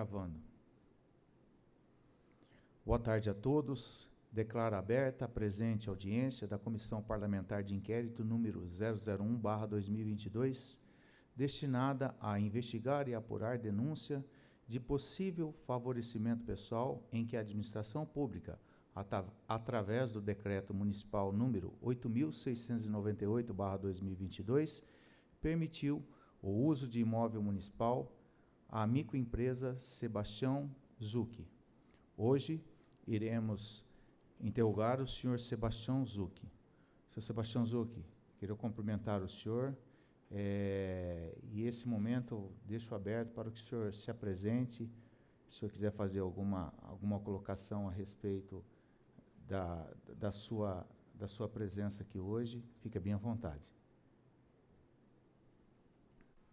Gravando. Boa tarde a todos. Declaro aberta a presente audiência da Comissão Parlamentar de Inquérito número 001/2022, destinada a investigar e apurar denúncia de possível favorecimento pessoal em que a administração pública, através do Decreto Municipal número 8.698/2022, permitiu o uso de imóvel municipal à microempresa Sebastião Zucchi. Hoje iremos interrogar o senhor Sebastião Zucchi. Senhor Sebastião Zucchi, queria cumprimentar o senhor e esse momento deixo aberto para que o senhor se apresente, se o senhor quiser fazer alguma colocação a respeito da sua presença aqui hoje, fica bem à vontade.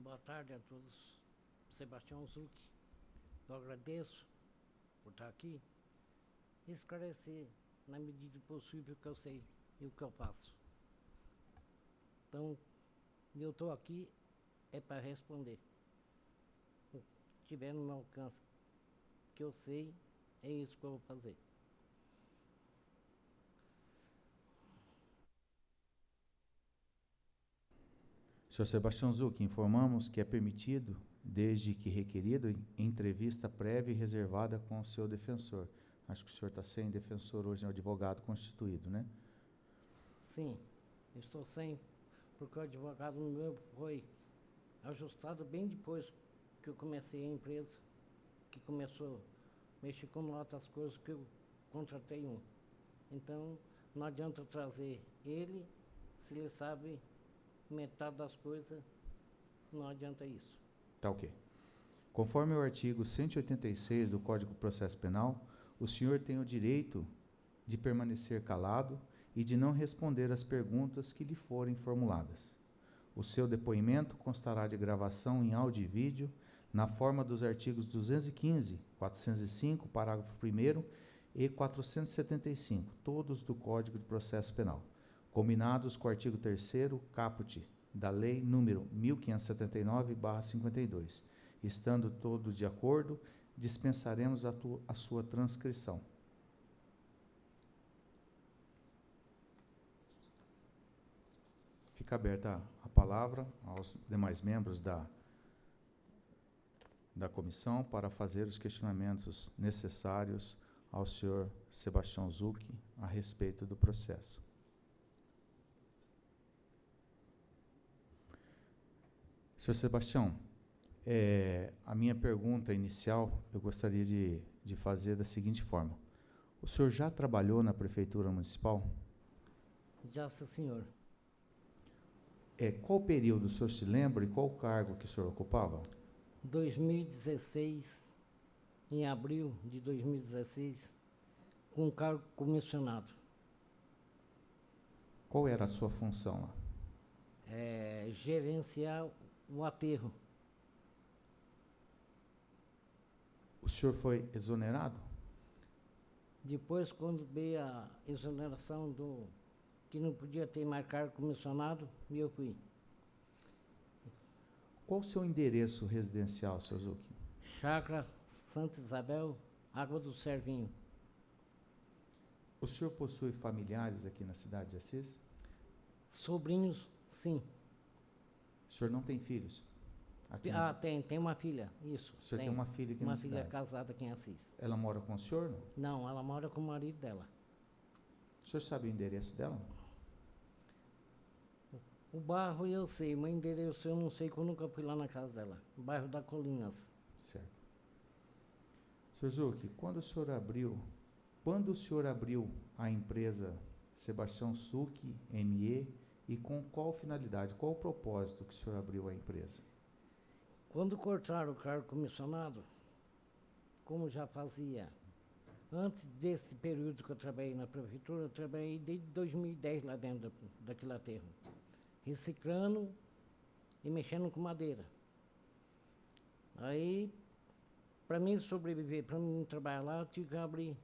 Boa tarde a todos. Sebastião Zucchi. Eu agradeço por estar aqui e esclarecer na medida possível que eu sei e o que eu faço. Então, eu estou aqui para responder. O que tiver no meu alcance que eu sei, é isso que eu vou fazer. Senhor Sebastião Zucchi, informamos que é permitido, desde que requerido, entrevista prévia e reservada com o seu defensor. Acho que o senhor está sem defensor hoje, é um advogado constituído, né? Sim, estou sem, porque o advogado meu foi ajustado bem depois que eu comecei a empresa, que começou a mexer com outras coisas que eu contratei um. Então, não adianta eu trazer ele, se ele sabe metade das coisas, não adianta isso. Tá ok. Conforme o artigo 186 do Código de Processo Penal, o senhor tem o direito de permanecer calado e de não responder às perguntas que lhe forem formuladas. O seu depoimento constará de gravação em áudio e vídeo, na forma dos artigos 215, 405, parágrafo 1º e 475, todos do Código de Processo Penal, combinados com o artigo 3º, caput, da Lei número 1579/52. Estando todos de acordo, dispensaremos a sua transcrição. Fica aberta a palavra aos demais membros da comissão para fazer os questionamentos necessários ao senhor Sebastião Zucchi a respeito do processo. Senhor Sebastião, a minha pergunta inicial eu gostaria de fazer da seguinte forma. O senhor já trabalhou na Prefeitura Municipal? Já, sim, senhor. Qual período o senhor se lembra e qual cargo que o senhor ocupava? 2016, em abril de 2016, com cargo comissionado. Qual era a sua função lá? Gerenciar o aterro. O senhor foi exonerado? Depois, quando veio a exoneração que não podia ter mais cargo comissionado, eu fui. Qual o seu endereço residencial, senhor Zucchi? Chácara Santa Isabel, Água do Servinho. O senhor possui familiares aqui na cidade de Assis? Sobrinhos, sim. O senhor não tem filhos? Aqui tem uma filha, isso. O senhor tem uma filha aqui na cidade? Uma filha casada aqui em Assis. Ela mora com o senhor, não? Não, ela mora com o marido dela. O senhor sabe o endereço dela? O bairro eu sei, mas o endereço eu não sei, que eu nunca fui lá na casa dela. O bairro da Colinas. Certo. Senhor Zucchi, quando o senhor abriu a empresa Sebastião Zucchi ME e com qual finalidade, qual o propósito que o senhor abriu a empresa? Quando cortaram o cargo comissionado, como já fazia, antes desse período que eu trabalhei na prefeitura, eu trabalhei desde 2010 lá dentro daquele aterro, reciclando e mexendo com madeira. Aí, para mim sobreviver, para mim trabalhar lá, eu tive que abrir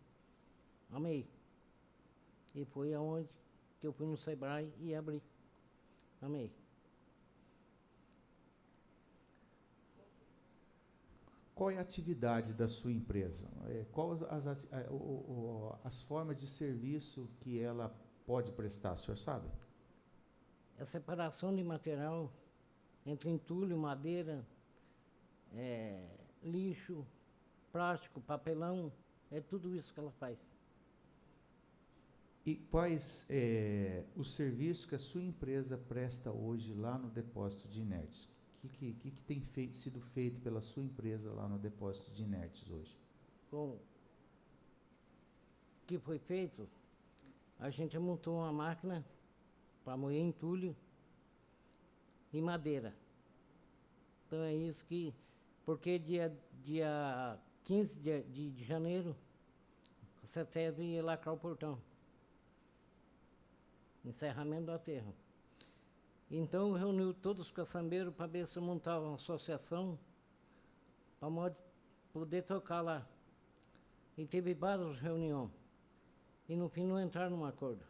a MEI. E foi aonde que eu fui no Sebrae e abri a MEI. qual é a atividade da sua empresa? Quais as formas de serviço que ela pode prestar, o senhor sabe? A separação de material entre entulho, madeira, lixo, plástico, papelão, é tudo isso que ela faz. E quais os serviços que a sua empresa presta hoje lá no depósito de inertes? O que tem sido feito pela sua empresa lá no depósito de inertes hoje? Com o que foi feito, a gente montou uma máquina para moer entulho e madeira. Então é isso que... Porque dia 15 de janeiro, a CETESB ia lacrar o portão. Encerramento do aterro. Então reuniu todos os caçambeiros para ver se montavam uma associação para poder tocar lá. E teve várias reuniões. E no fim não entraram num acordo.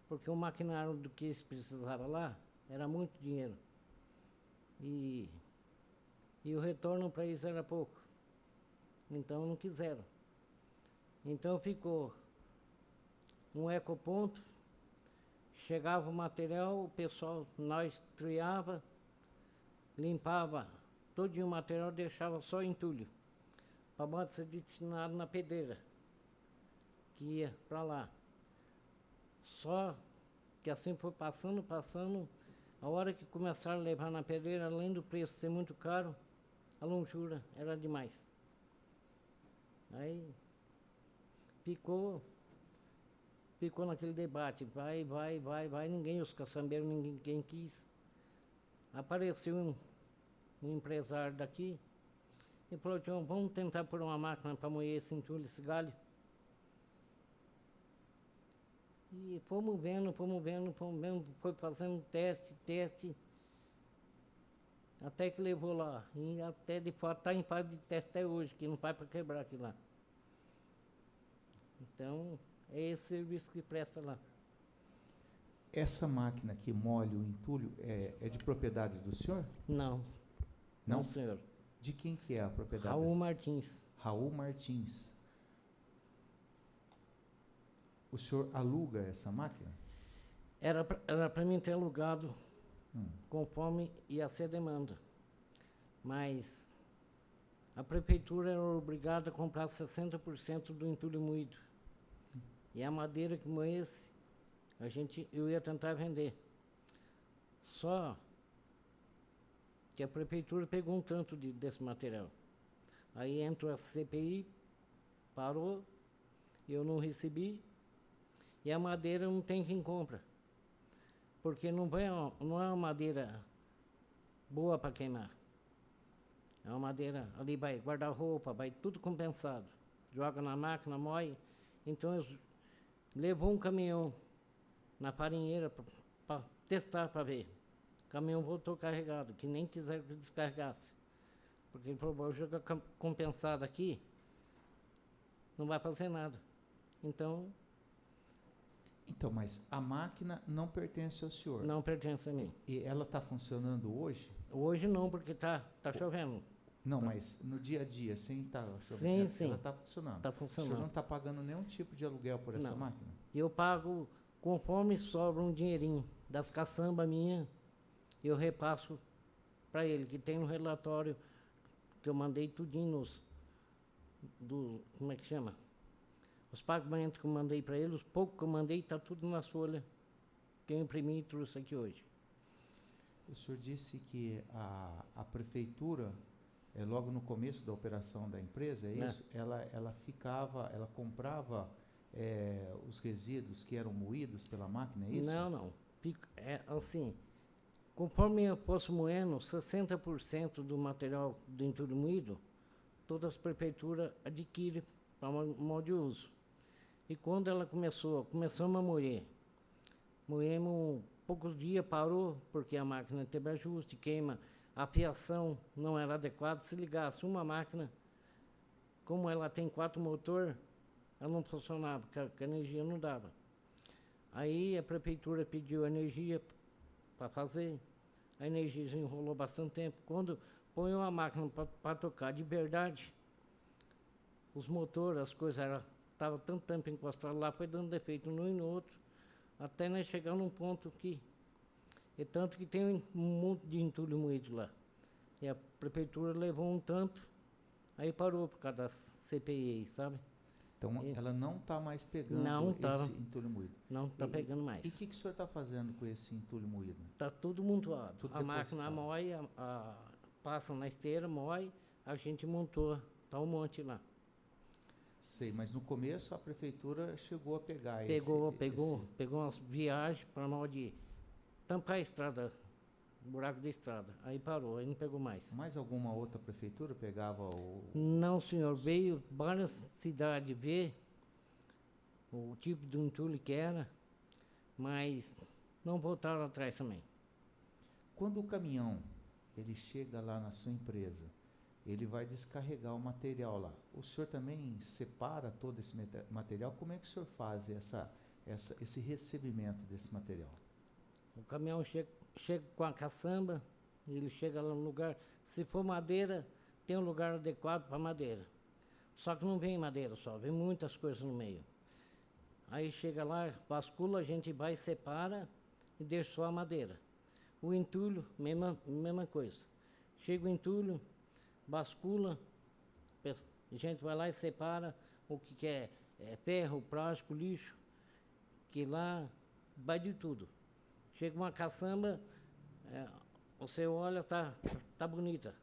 Porque o maquinário do que eles precisavam lá era muito dinheiro. E o retorno para eles era pouco. Então não quiseram. Então ficou um ecoponto. Chegava o material, o pessoal, nós triava, limpava todo o material, deixava só entulho, para ser destinado na pedreira, que ia para lá. Só que assim foi passando, a hora que começaram a levar na pedreira, além do preço ser muito caro, a longura era demais. Aí ficou naquele debate, vai, ninguém, os caçambeiros, ninguém quis. Apareceu um empresário daqui e falou, Tião, vamos tentar pôr uma máquina para moer esse entulho, esse galho. E fomos vendo, foi fazendo teste, até que levou lá. E até de fato está em fase de teste até hoje, que não vai para quebrar aquilo lá. Então, é esse serviço que presta lá. Essa máquina que molha o entulho é de propriedade do senhor? Não. Não? Não, senhor. De quem que é a propriedade? Raul Martins. Raul Martins. O senhor aluga essa máquina? Era para mim ter alugado conforme ia ser demanda. Mas a prefeitura era obrigada a comprar 60% do entulho moído. E a madeira que moesse, eu ia tentar vender. Só que a prefeitura pegou um tanto desse material. Aí entrou a CPI, parou, eu não recebi, e a madeira não tem quem compra. Porque não é uma madeira boa para queimar. É uma madeira, ali vai guarda-roupa, vai tudo compensado. Joga na máquina, moe. Então, levou um caminhão na farinheira para testar, para ver. O caminhão voltou carregado, que nem quiseram que descarregasse. Porque ele falou, vou jogar compensado aqui, não vai fazer nada. Então, mas a máquina não pertence ao senhor? Não pertence a mim. E ela está funcionando hoje? Hoje não, porque tá chovendo. Não, mas no dia a dia, sem estar chovendo, sim. Ela está funcionando? Está funcionando. O senhor não está pagando nenhum tipo de aluguel por essa máquina? Eu pago conforme sobra um dinheirinho das caçambas minhas, eu repasso para ele, que tem um relatório que eu mandei tudinho como é que chama? Os pagamentos que eu mandei para ele, os poucos que eu mandei, está tudo na folha que eu imprimi e trouxe aqui hoje. O senhor disse que a prefeitura, logo no começo da operação da empresa, é isso? Ela comprava os resíduos que eram moídos pela máquina, é isso? Não. Assim, conforme eu fosse moendo, 60% do material do entulho moído, todas as prefeituras adquirem para modo de uso. E quando ela começamos a moer, moemos poucos dias, parou, porque a máquina teve ajuste, queima, a fiação não era adequada. Se ligasse uma máquina, como ela tem 4 motores, ela não funcionava, porque a energia não dava. Aí a prefeitura pediu energia para fazer, a energia enrolou bastante tempo. Quando põe uma máquina para tocar de verdade, os motores, as coisas, estavam tanto tempo encostado lá, foi dando defeito num e no outro, até nós chegar num ponto que... É tanto que tem um monte de entulho moído lá. E a prefeitura levou um tanto, aí parou por causa da CPI, sabe? Então, E ela não está mais pegando não tá, esse entulho moído. não está pegando mais. E o que o senhor está fazendo com esse entulho moído? Está tudo montado. Tudo A máquina depositado. moe, passa na esteira, moe, a gente montou, está um monte lá. Sei, mas no começo a prefeitura chegou a pegar Pegou esse... umas viagens para mal de tampar a estrada, buraco da estrada. Aí parou, aí não pegou mais. Mais alguma outra prefeitura pegava o... Não, senhor, veio várias cidades ver o tipo de entulho que era, mas não voltaram atrás também. Quando o caminhão ele chega lá na sua empresa, ele vai descarregar o material lá. O senhor também separa todo esse material? Como é que o senhor faz esse recebimento desse material? O caminhão chega com a caçamba, ele chega lá no lugar. Se for madeira, tem um lugar adequado para madeira. Só que não vem madeira só, vem muitas coisas no meio. Aí chega lá, bascula, a gente vai, separa e deixa só a madeira. O entulho, mesma coisa. Chega o entulho, bascula, a gente vai lá e separa o que é ferro, plástico, lixo, que lá vai de tudo. Chega uma caçamba, você olha, tá bonita.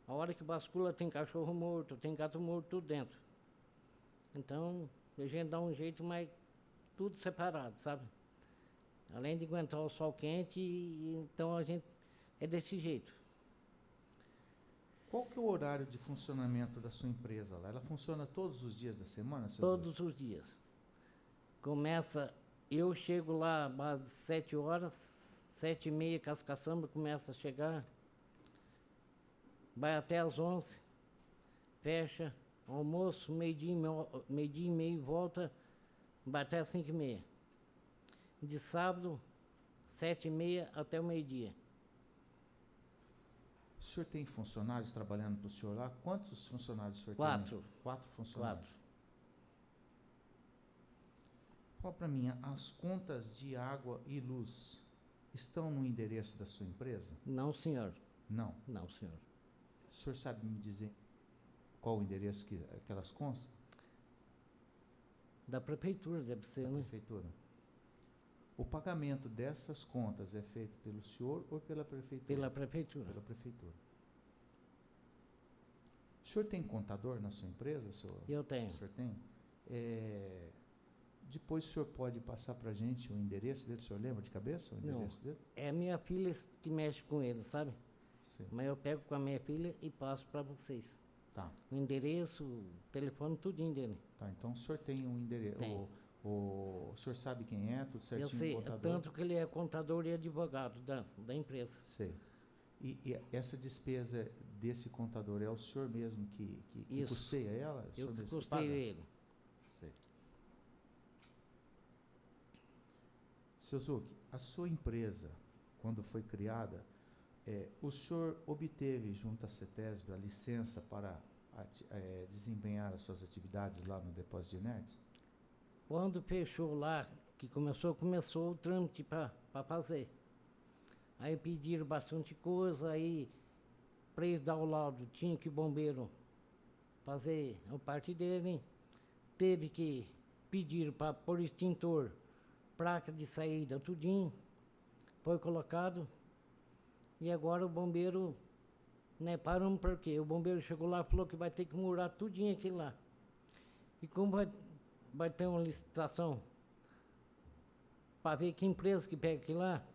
A hora que bascula tem cachorro morto, tem gato morto, tudo dentro. Então, a gente dá um jeito, mas tudo separado, sabe? Além de aguentar o sol quente, então a gente é desse jeito. Qual que é o horário de funcionamento da sua empresa lá? Ela funciona todos os dias da semana, seu Zé? Todos os dias. Começa, eu chego lá às 7 horas, 7h30, que as caçambas começam a chegar, vai até às 11, fecha, almoço, meio-dia e meio, volta, vai até às 5h30. De sábado, 7h30 até o meio-dia. O senhor tem funcionários trabalhando para o senhor lá? Quantos funcionários o senhor 4. tem? 4 funcionários. 4. Fala para mim, as contas de água e luz estão no endereço da sua empresa? Não, senhor. Não. Não, senhor. O senhor sabe me dizer qual o endereço que elas constam? Da prefeitura, deve ser, Da né? prefeitura. O pagamento dessas contas é feito pelo senhor ou pela prefeitura? Pela prefeitura. Pela prefeitura. O senhor tem contador na sua empresa, senhor? Eu tenho. O senhor tem? Depois o senhor pode passar para a gente o endereço dele? O senhor lembra de cabeça o endereço dele? É minha filha que mexe com ele, sabe? Sim. Mas eu pego com a minha filha e passo para vocês. Tá. O endereço, o telefone, tudinho dele. Tá, então o senhor tem um endereço. Tem. O senhor sabe quem é, tudo certinho? Eu sei, contador? tanto que ele é contador e advogado da empresa. Sei. E essa despesa desse contador é o senhor mesmo que Isso. custeia ela? O Eu senhor que mesmo custeio paga? ele. Sei. Seu Zuc, a sua empresa, quando foi criada, o senhor obteve junto à CETESB a licença para desempenhar as suas atividades lá no depósito de inertes? Quando fechou lá, que começou o trâmite para fazer. Aí pediram bastante coisa, aí para eles dar o laudo, tinha que o bombeiro fazer a parte dele, teve que pedir para pôr extintor, placa de saída, tudinho, foi colocado, e agora o bombeiro, né, paramos porque o bombeiro chegou lá e falou que vai ter que murar tudinho aquilo lá. E como vai ter uma licitação para ver que empresa que pega aquilo lá,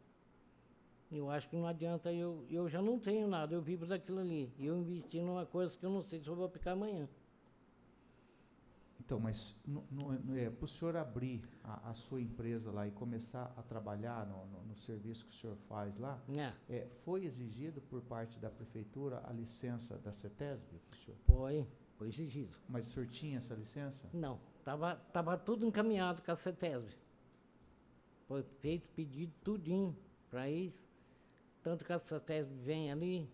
eu acho que não adianta, eu já não tenho nada, eu vivo daquilo ali. E eu investi numa coisa que eu não sei se eu vou aplicar amanhã. Então, mas para o senhor abrir a sua empresa lá e começar a trabalhar no serviço que o senhor faz lá, foi exigido por parte da prefeitura a licença da CETESB para o senhor? Foi exigido. Mas o senhor tinha essa licença? Não, tava tudo encaminhado com a CETESB. Foi feito pedido tudinho para eles. Tanto que a CETESB vem ali,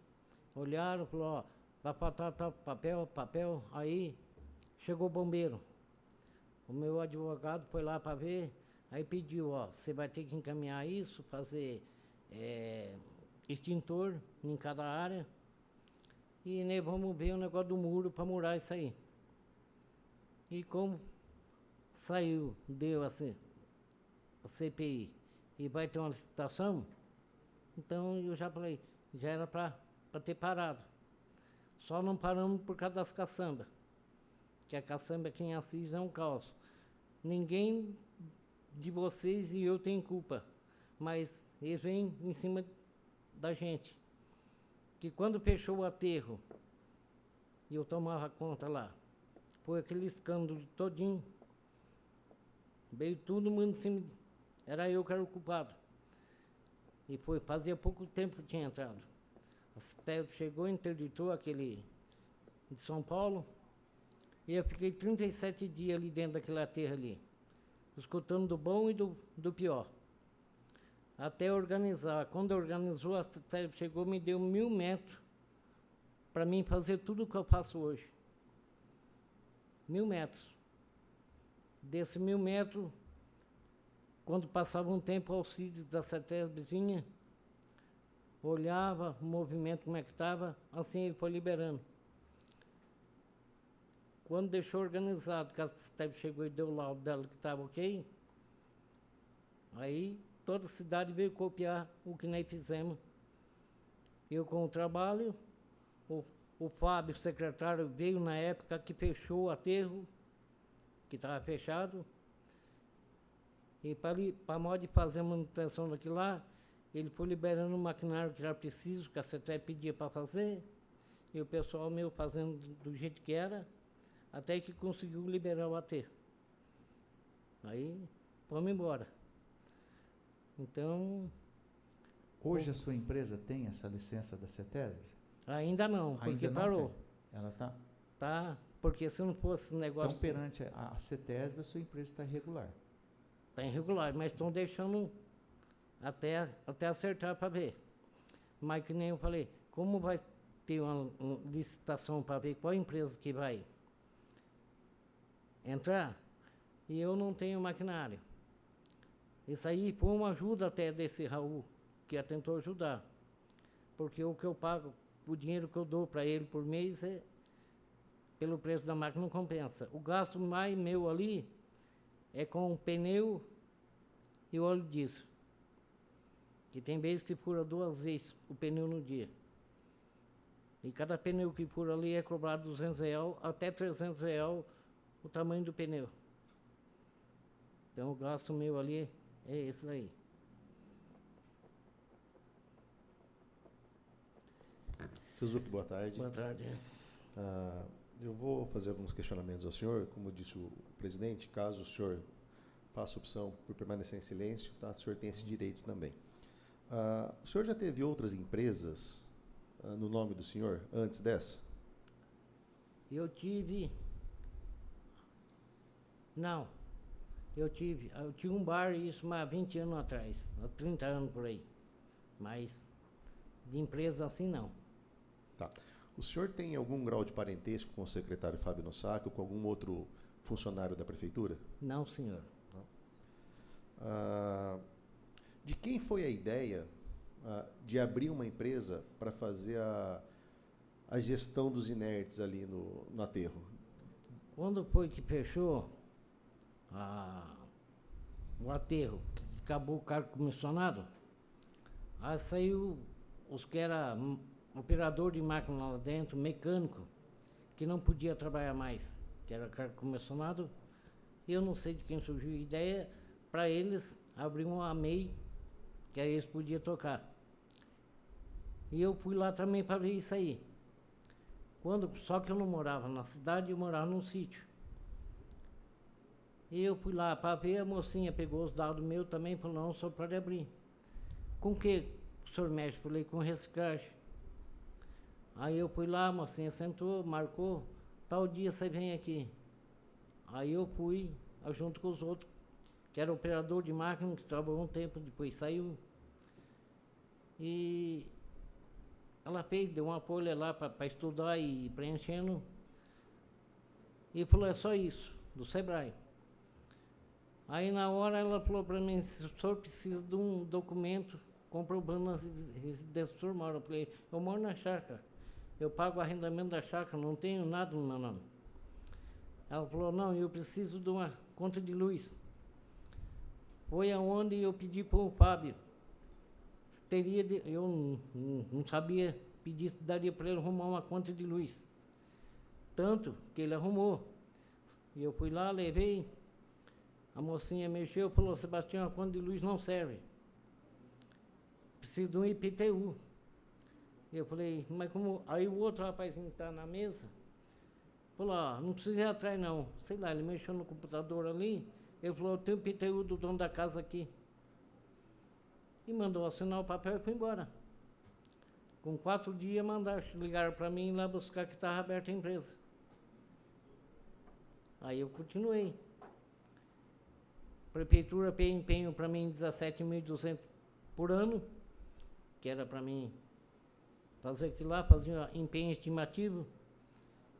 olharam, falou, ó, vai faltar tal papel, aí chegou o bombeiro. O meu advogado foi lá para ver, aí pediu, ó, você vai ter que encaminhar isso, fazer extintor em cada área, e né, vamos ver o negócio do muro para murar isso aí. E como saiu, deu assim, a CPI, e vai ter uma licitação, então eu já falei, já era para ter parado. Só não paramos por causa das caçambas, que a caçamba aqui em Assis é um caos. Ninguém de vocês e eu tem culpa, mas eles vêm em cima da gente. Que quando fechou o aterro, e eu tomava conta lá, foi aquele escândalo todinho, veio todo mundo em cima, era eu que era o culpado. E fazia pouco tempo que tinha entrado. A CETESB chegou, interditou aquele de São Paulo, e eu fiquei 37 dias ali dentro daquele aterro ali, escutando do bom e do pior. Até organizar. Quando organizou, a CETESB chegou e me deu 1.000 metros para mim fazer tudo o que eu faço hoje. 1.000 metros. Desses 1.000 metros, quando passava um tempo, o Alcides da CETESB vinha, olhava o movimento, como é que estava, assim ele foi liberando. Quando deixou organizado, que a CETESB chegou e deu o laudo dela que estava ok, aí toda a cidade veio copiar o que nós fizemos. Eu com o trabalho, o Fábio, o secretário, veio na época que fechou o aterro, que estava fechado, e para modo de fazer a manutenção daquilo lá, ele foi liberando o maquinário que era preciso, que a CETESB pedia para fazer, e o pessoal meu fazendo do jeito que era, até que conseguiu liberar o aterro. Aí, vamos embora. Então... Hoje a sua empresa tem essa licença da CETESB? Ainda não, porque Ainda não parou. tem. Ela está? Tá, porque se não fosse esse negócio... Então, perante a CETESB, a sua empresa está irregular? Está irregular, mas estão deixando até acertar para ver. Mas que nem eu falei, como vai ter uma licitação para ver qual empresa que vai entrar, e eu não tenho maquinário. Isso aí foi uma ajuda até desse Raul, que tentou ajudar. Porque o que eu pago, o dinheiro que eu dou para ele por mês, pelo preço da máquina não compensa. O gasto mais meu ali é com o pneu e o óleo diesel. Que tem vezes que fura 2 vezes o pneu no dia. E cada pneu que fura ali é cobrado R$200, até R$300 o tamanho do pneu. Então o gasto meu ali é esse daí. Seu Zucchi, boa tarde. Boa tarde. Eu vou fazer alguns questionamentos ao senhor. Como disse o presidente, caso o senhor faça opção por permanecer em silêncio, tá? O senhor tem esse direito também. O senhor já teve outras empresas no nome do senhor antes dessa? Eu tinha um bar, isso há 20 anos atrás, há 30 anos por aí, mas de empresa assim não. Tá. O senhor tem algum grau de parentesco com o secretário Fábio Nossaco, com algum outro funcionário da prefeitura? Não, senhor. De quem foi a ideia de abrir uma empresa para fazer a gestão dos inertes ali no aterro? Quando foi que fechou o aterro, que acabou o cargo comissionado, aí saiu os que eram operador de máquina lá dentro, mecânico, que não podia trabalhar mais, que era cargo comissionado. Eu não sei de quem surgiu a ideia para eles abrir uma MEI, que aí eles podiam tocar. E eu fui lá também para ver isso aí. Só que eu não morava na cidade, eu morava num sítio. E eu fui lá para ver, a mocinha pegou os dados meus também e falou, não, só pode abrir. Com que o senhor mexe? Falei, com reciclagem. Aí eu fui lá, a mocinha sentou, marcou, tal dia você vem aqui. Aí eu fui, junto com os outros, que era operador de máquina, que trabalhou um tempo, depois saiu. E ela fez, deu uma folha lá para estudar e preenchendo. E falou, é só isso, do Sebrae. Aí na hora ela falou para mim, se o senhor precisa de um documento comprovando a residência do senhor mora. Eu falei, eu moro na chácara, eu pago o arrendamento da chácara, não tenho nada no meu nome. Ela falou, não, eu preciso de uma conta de luz. Foi aonde eu pedi para o Fábio. Eu não sabia pedir se daria para ele arrumar uma conta de luz. Tanto que ele arrumou. E eu fui lá, levei, a mocinha mexeu, falou, Sebastião, a conta de luz não serve. Preciso de um IPTU. Eu falei, mas como... Aí o outro rapazinho que está na mesa, falou, não precisa ir atrás não. Sei lá, ele mexeu no computador ali, ele falou, eu tenho o IPTU do dono da casa aqui. E mandou assinar o papel e foi embora. Com 4 dias, ligaram para mim lá buscar que estava aberta a empresa. Aí eu continuei. Prefeitura pegou empenho para mim 17.200 por ano, que era para mim fazer aquilo lá, fazia empenho estimativo.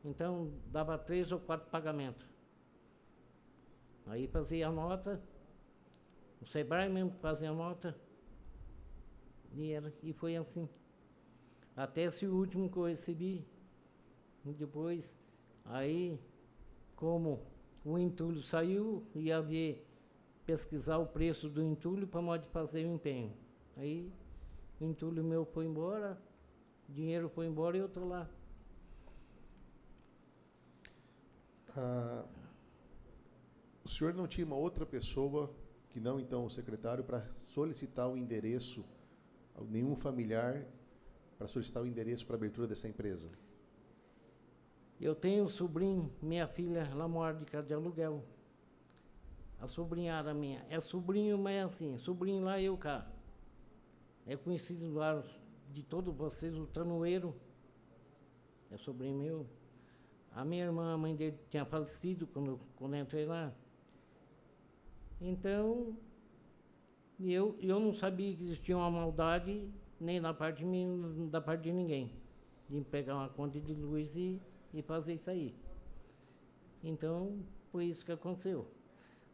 Então, dava 3 ou 4 pagamentos. Aí fazia a nota, o Sebrae mesmo fazia a nota, e foi assim. Até esse último que eu recebi, depois, aí, como o entulho saiu, ia ver, pesquisar o preço do entulho para modo de fazer o empenho. Aí, o entulho meu foi embora, o dinheiro foi embora e eu estou lá. O senhor não tinha uma outra pessoa, que não então o secretário, para solicitar o endereço, nenhum familiar, para solicitar o endereço para a abertura dessa empresa? Eu tenho um sobrinho, minha filha, ela mora de casa de aluguel. A sobrinhada minha. É sobrinho, mas assim, sobrinho lá e eu cá. É conhecido lá de todos vocês, o Tanoeiro. É sobrinho meu. A minha irmã, a mãe dele, tinha falecido quando eu entrei lá. Então, eu não sabia que existia uma maldade, nem da parte de mim, nem da parte de ninguém, de pegar uma conta de luz e fazer isso aí. Então, foi isso que aconteceu.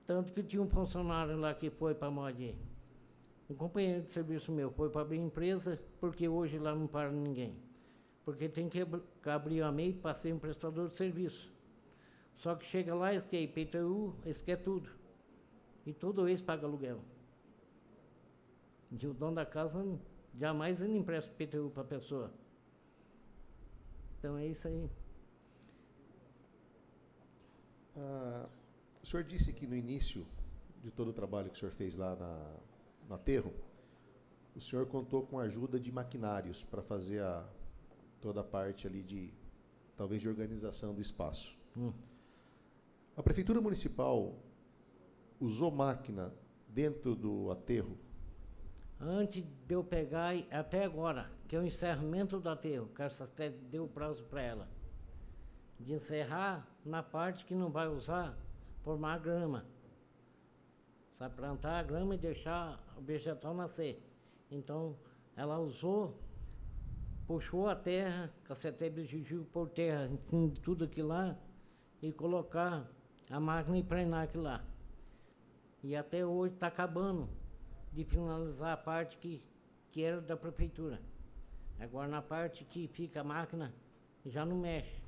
Tanto que tinha um funcionário lá que foi para mod, um companheiro de serviço meu, foi para abrir empresa, porque hoje lá não para ninguém. Porque tem que abrir a MEI para ser um prestador de serviço. Só que chega lá, eles querem IPTU, eles querem tudo. E todo mês paga aluguel. E o dono da casa, jamais ele empresta IPTU para a pessoa. Então é isso aí. O senhor disse que no início de todo o trabalho que o senhor fez lá no aterro, o senhor contou com a ajuda de maquinários para fazer toda a parte ali talvez de organização do espaço. A Prefeitura Municipal usou máquina dentro do aterro? Antes de eu pegar, até agora, que é o encerramento do aterro, que até deu prazo para ela, de encerrar na parte que não vai usar, formar grama. Sabe, plantar a grama e deixar o vegetal nascer. Então, ela usou, puxou a terra, caceteiro de Juju por terra, em cima de tudo aquilo lá, e colocar a máquina e prender aquilo lá. E até hoje está acabando de finalizar a parte que era da prefeitura. Agora, na parte que fica a máquina, já não mexe.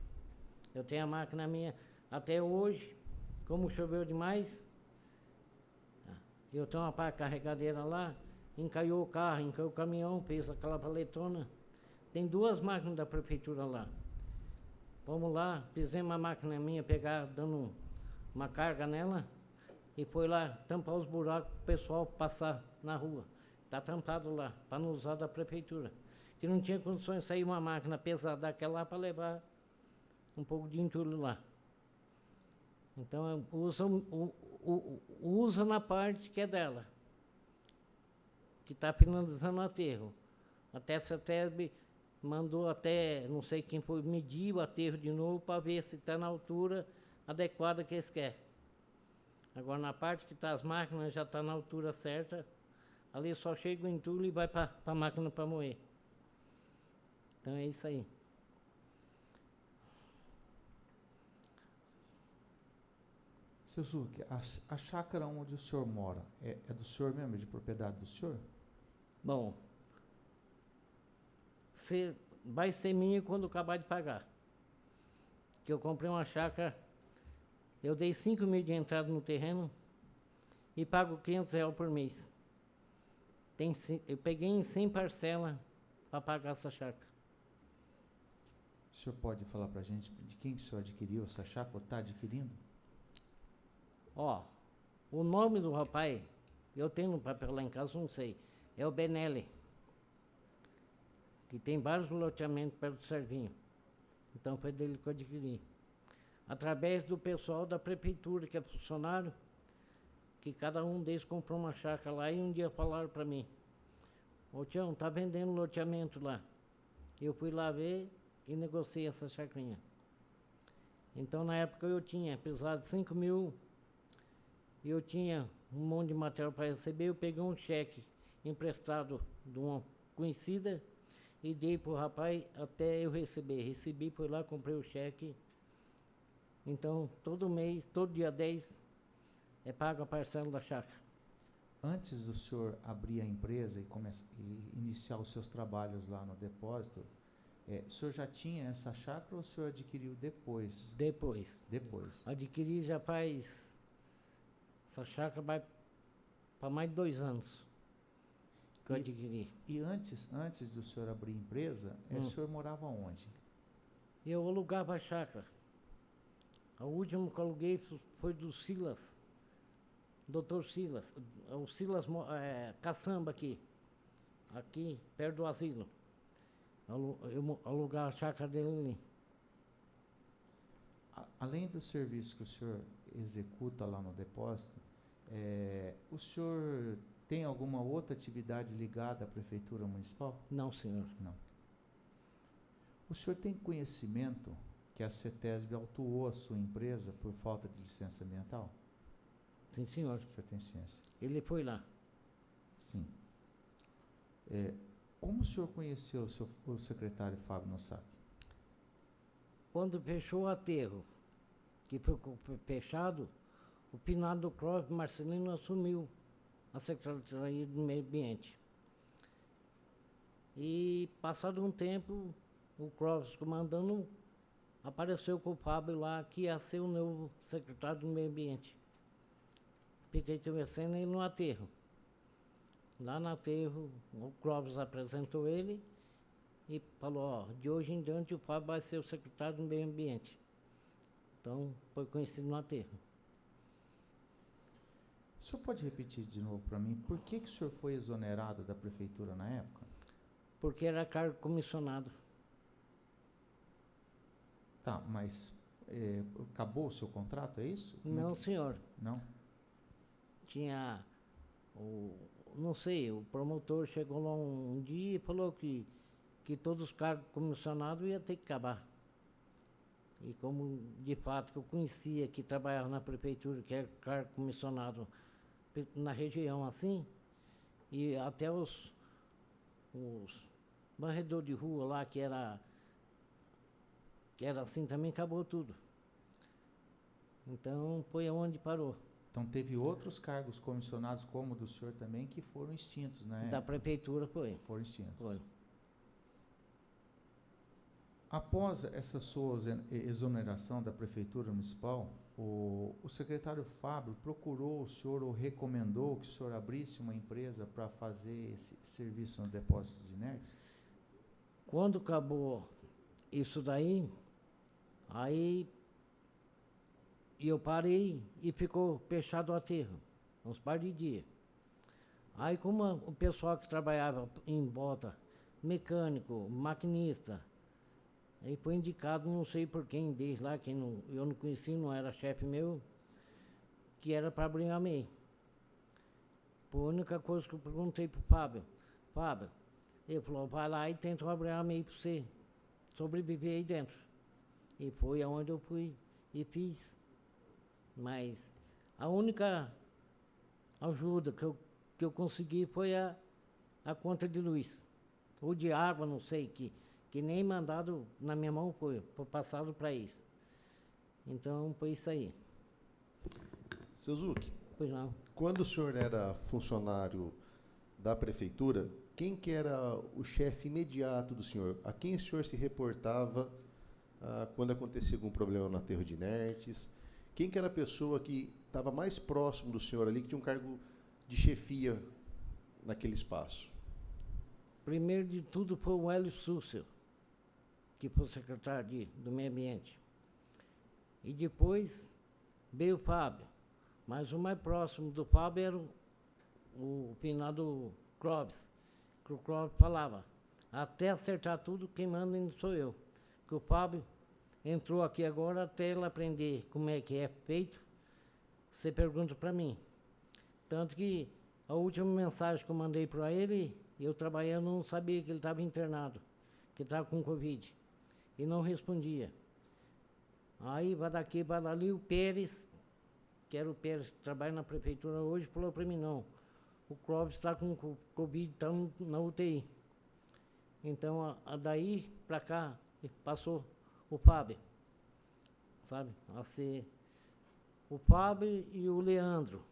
Eu tenho a máquina minha até hoje, como choveu demais, eu tenho uma pá carregadeira lá, encaiou o carro, encaiou o caminhão, fez aquela paletona. Tem 2 máquinas da prefeitura lá. Vamos lá, fizemos a máquina minha pegar, dando uma carga nela, e foi lá tampar os buracos para o pessoal passar na rua. Está tampado lá, para não usar da prefeitura. Que não tinha condições de sair uma máquina pesada daquela lá para levar um pouco de entulho lá. Então, usa na parte que é dela, que está finalizando o aterro. Até a CETESB mandou até, não sei quem foi, medir o aterro de novo para ver se está na altura adequada que eles querem. Agora, na parte que está as máquinas, já está na altura certa, ali só chega o entulho e vai para a máquina para moer. Então é isso aí. Seu Zucchi, a chácara onde o senhor mora, é do senhor mesmo, é de propriedade do senhor? Bom, vai ser minha quando acabar de pagar. Que eu comprei uma chácara, eu dei 5 mil de entrada no terreno e pago R$ 500 por mês. Eu peguei em 100 parcelas para pagar essa chácara. O senhor pode falar para a gente de quem que o senhor adquiriu essa chácara ou está adquirindo? Ó, o nome do rapaz, eu tenho no papel lá em casa, não sei, é o Benelli, que tem vários loteamentos perto do Servinho. Então foi dele que eu adquiri. Através do pessoal da prefeitura, que é funcionário, que cada um deles comprou uma chácara lá e um dia falaram para mim, ô Tião, tá vendendo loteamento lá. Eu fui lá ver e negociei essa chacrinha. Então na época eu tinha, apesar de 5 mil, eu tinha um monte de material para receber, eu peguei um cheque emprestado de uma conhecida e dei para o rapaz até eu receber. Recebi, fui lá, comprei o cheque. Então, todo mês, todo dia 10, é pago a parcela da chácara. Antes do senhor abrir a empresa e iniciar os seus trabalhos lá no depósito, o senhor já tinha essa chácara ou o senhor adquiriu depois? Depois. Depois. Adquiri já faz... Essa chácara vai para mais de 2 anos que eu adquiri. E antes do senhor abrir empresa, o senhor morava onde? Eu alugava a chácara. A última que eu aluguei foi do Silas, Dr. Silas, o Silas Caçamba aqui, perto do asilo. Eu alugava a chácara dele ali. Além do serviço que o senhor executa lá no depósito, o senhor tem alguma outra atividade ligada à Prefeitura Municipal? Não, senhor. Não. O senhor tem conhecimento que a CETESB autuou a sua empresa por falta de licença ambiental? Sim, senhor. O senhor tem ciência? Ele foi lá. Sim. Como o senhor conheceu o secretário Fábio Nossac? Quando fechou o aterro, que foi fechado, o finado do Clóvis Marcelino assumiu a Secretaria do Meio Ambiente. E, passado um tempo, o Clóvis comandando, apareceu com o Fábio lá, que ia ser o novo secretário do Meio Ambiente. Fiquei conversando ele no aterro. Lá no aterro, o Clóvis apresentou ele e falou, ó, de hoje em diante o Fábio vai ser o secretário do Meio Ambiente. Então, foi conhecido no aterro. O senhor pode repetir de novo para mim, por que o senhor foi exonerado da prefeitura na época? Porque era cargo comissionado. Tá, mas acabou o seu contrato, é isso? Não, senhor. Não? Tinha, não sei, o promotor chegou lá um dia e falou que todos os cargos comissionados iam ter que acabar. E como, de fato, que eu conhecia que trabalhava na prefeitura, que era cargo comissionado na região assim, e até os varredores de rua lá, que era assim também, acabou tudo. Então, foi onde parou. Então, teve outros cargos comissionados, como o do senhor também, que foram extintos, né? Da prefeitura foi. Foram extintos. Foi. Após essa sua exoneração da Prefeitura Municipal, o secretário Fábio procurou o senhor ou recomendou que o senhor abrisse uma empresa para fazer esse serviço no depósito de inertes? Quando acabou isso daí, aí eu parei e ficou fechado o aterro, uns par de dias. Aí como o pessoal que trabalhava em volta, mecânico, maquinista, aí foi indicado, não sei por quem deles lá, eu não conheci, não era chefe meu, que era para abrir a MEI. Foi a única coisa que eu perguntei pro Fábio. Fábio, ele falou, vai lá e tenta abrir a MEI para você sobreviver aí dentro. E foi aonde eu fui e fiz. Mas a única ajuda que eu consegui foi a conta de luz. Ou de água, não sei, que que nem mandado na minha mão foi passado para isso. Então, foi isso aí. Seu Zucchi, Pois não. quando o senhor era funcionário da prefeitura, quem que era o chefe imediato do senhor? A quem o senhor se reportava quando acontecia algum problema no aterro de inertes? Quem que era a pessoa que estava mais próximo do senhor ali, que tinha um cargo de chefia naquele espaço? Primeiro de tudo foi o Hélio Súcio, que foi o secretário do Meio Ambiente. E depois veio o Fábio. Mas o mais próximo do Fábio era o finado Clóvis, que o Clóvis falava, até acertar tudo, quem manda sou eu. Que o Fábio entrou aqui agora, até ele aprender como é que é feito, você pergunta para mim. Tanto que a última mensagem que eu mandei para ele, eu trabalhando, não sabia que ele estava internado, que estava com Covid, e não respondia. Aí, vai daqui, vai dali, o Pérez, que era o Pérez que trabalha na prefeitura hoje, falou para mim, não, o Clóvis está com Covid, está na UTI. Então, daí para cá, passou o Fábio, sabe? A ser o Fábio e o Leandro,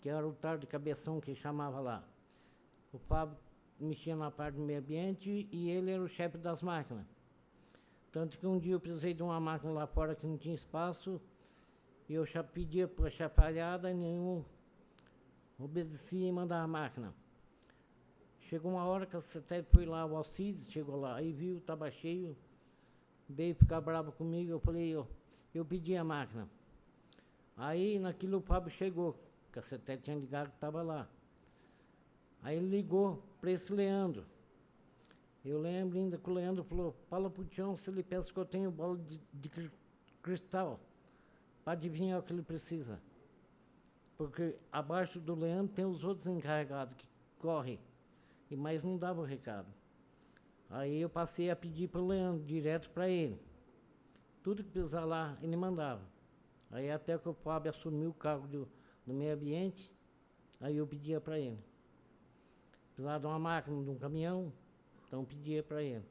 que era o tal de cabeção que chamava lá. O Fábio mexia na parte do meio ambiente e ele era o chefe das máquinas. Tanto que um dia eu precisei de uma máquina lá fora que não tinha espaço, e eu já pedia para a chapalhada e nenhum obedecia e mandava a máquina. Chegou uma hora que a CETEP foi lá, o Alcides chegou lá, aí viu, estava cheio, veio ficar bravo comigo, eu falei, eu pedi a máquina. Aí naquilo o Fábio chegou, que a CETEP tinha ligado que estava lá. Aí ele ligou para esse Leandro. Eu lembro ainda que o Leandro falou, fala pro Tião se ele pensa que eu tenho bola de cristal, para adivinhar o que ele precisa. Porque abaixo do Leandro tem os outros encarregados que correm, mas não dava o recado. Aí eu passei a pedir para o Leandro, direto para ele. Tudo que precisar lá, ele mandava. Aí até que o Fábio assumiu o cargo do meio ambiente, aí eu pedia para ele. Precisava de uma máquina, de um caminhão, então pedia para ele.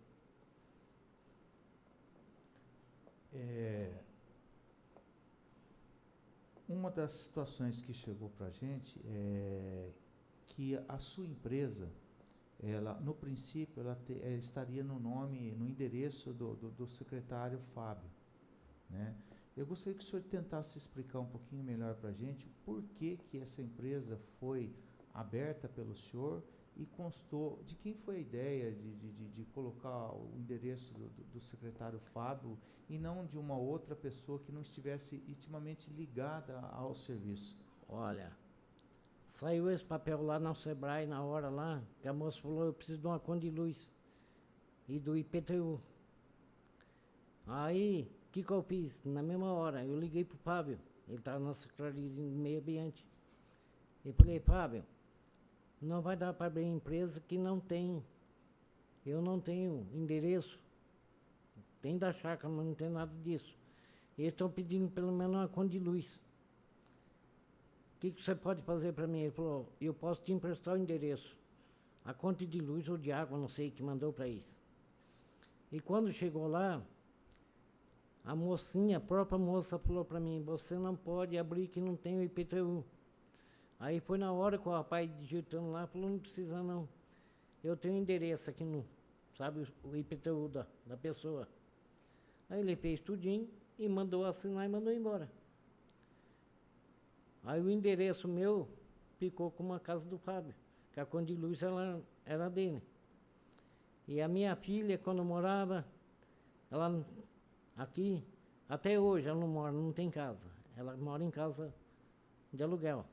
Uma das situações que chegou para a gente é que a sua empresa, ela, no princípio, ela estaria no nome, no endereço do secretário Fábio, né? Eu gostaria que o senhor tentasse explicar um pouquinho melhor para a gente por que essa empresa foi aberta pelo senhor e constou, de quem foi a ideia de colocar o endereço do secretário Fábio e não de uma outra pessoa que não estivesse intimamente ligada ao serviço? Olha, saiu esse papel lá na Sebrae, na hora lá, que a moça falou, eu preciso de uma conta de luz e do IPTU. Aí, o que eu fiz? Na mesma hora, eu liguei pro Fábio, ele estava na Secretaria de Meio Ambiente. Eu falei, Fábio, não vai dar para abrir empresa que não tem, eu não tenho endereço, tem da chácara, mas não tem nada disso. Eles estão pedindo pelo menos uma conta de luz. O que você pode fazer para mim? Ele falou, eu posso te emprestar o endereço, a conta de luz ou de água, não sei, que mandou para isso. E quando chegou lá, a mocinha, a própria moça falou para mim, você não pode abrir que não tem o IPTU. Aí foi na hora que o rapaz digitando lá, falou, não precisa não. Eu tenho endereço aqui no, sabe, o IPTU da pessoa. Aí ele fez tudinho e mandou assinar e mandou embora. Aí o endereço meu ficou como a casa do Fábio, que a conta de luz era dele. E a minha filha, quando morava, ela aqui, até hoje ela não mora, não tem casa. Ela mora em casa de aluguel.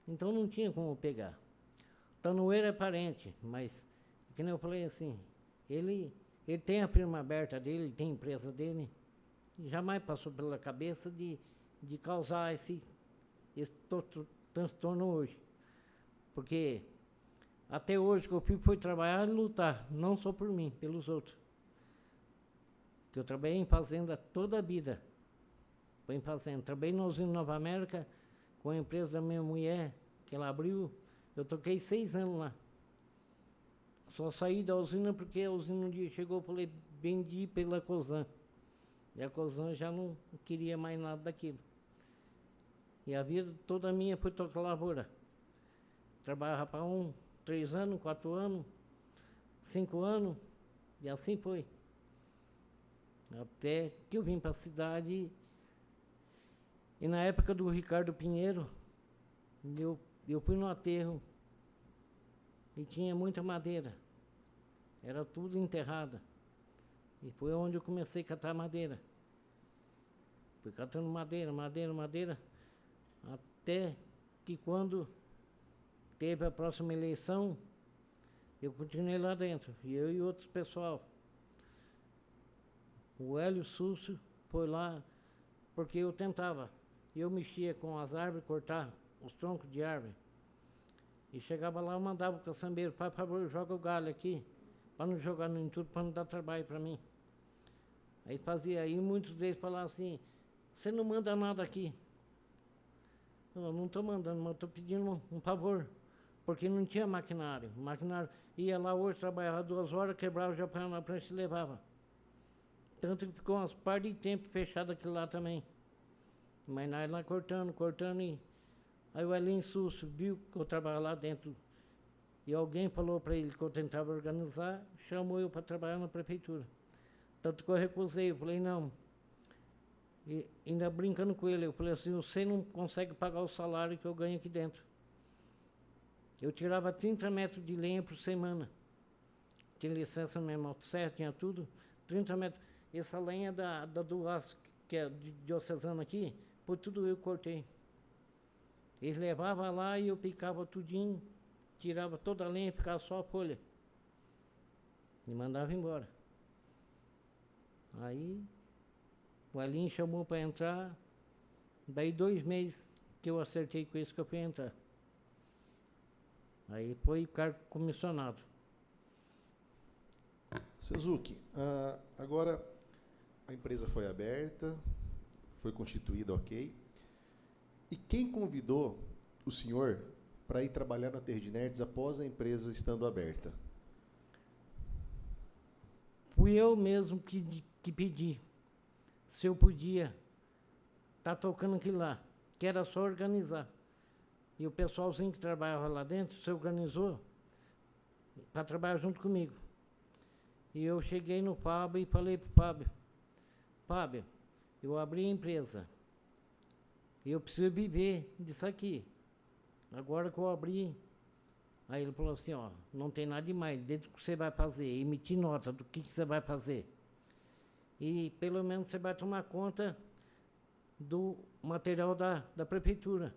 Então não tinha como pegar. Tanoeiro é parente, mas, que nem eu falei assim, ele tem a firma aberta dele, ele tem a empresa dele, e jamais passou pela cabeça de causar esse transtorno hoje. Porque até hoje que eu fui trabalhar e lutar, não só por mim, pelos outros. Porque eu trabalhei em fazenda toda a vida. Foi em fazenda. Trabalhei na usina Nova América, com a empresa da minha mulher, que ela abriu, eu toquei 6 anos lá. Só saí da usina porque a usina um dia chegou, eu falei, vendi pela Cosan. E a Cosan já não queria mais nada daquilo. E a vida toda minha foi tocar lavoura. Trabalhava para 3 anos, 4 anos, 5 anos, e assim foi. Até que eu vim para a cidade, e na época do Ricardo Pinheiro, eu fui no aterro, e tinha muita madeira. Era tudo enterrada. E foi onde eu comecei a catar madeira. Fui catando madeira, até que quando teve a próxima eleição, eu continuei lá dentro, eu e outros pessoal. O Hélio Súcio foi lá, porque eu tentava. Eu mexia com as árvores, cortar os troncos de árvore. E chegava lá, eu mandava o caçambeiro, por favor, joga o galho aqui, para não jogar no entulho, para não dar trabalho para mim. Aí fazia, aí muitos deles falavam assim, você não manda nada aqui. Eu não estou mandando, mas estou pedindo um favor, porque não tinha maquinário. O maquinário ia lá hoje, trabalhava 2 horas, quebrava, já põe na prancha e levava. Tanto que ficou umas par de tempo fechado aquilo lá também. Mas nós lá cortando, e... Aí o Elinho Súcio viu que eu trabalhava lá dentro, e alguém falou para ele que eu tentava organizar, chamou eu para trabalhar na prefeitura. Tanto que eu recusei, eu falei, não. E ainda brincando com ele, eu falei assim, você não consegue pagar o salário que eu ganho aqui dentro. Eu tirava 30 metros de lenha por semana. Tinha licença no minha motosserra, tinha tudo. 30 metros. Essa lenha do aço, que é de diocesano aqui, foi tudo eu que cortei. Eles levavam lá e eu picava tudinho, tirava toda a lenha e ficava só a folha. E mandava embora. Aí o Elinho chamou para entrar, daí 2 meses que eu acertei com isso que eu fui entrar. Aí foi cargo comissionado. Seu Zucchi, agora a empresa foi aberta, foi constituída, ok. E quem convidou o senhor para ir trabalhar na Aterro de Nerds após a empresa estando aberta? Fui eu mesmo que pedi se eu podia estar tocando aquilo lá, que era só organizar. E o pessoalzinho que trabalhava lá dentro se organizou para trabalhar junto comigo. E eu cheguei no Fábio e falei para o Fábio, Fábio, eu abri a empresa, eu preciso viver disso aqui. Agora que eu abri, aí ele falou assim, ó, não tem nada demais, desde que você vai fazer, emitir nota do que você vai fazer. E pelo menos você vai tomar conta do material da prefeitura.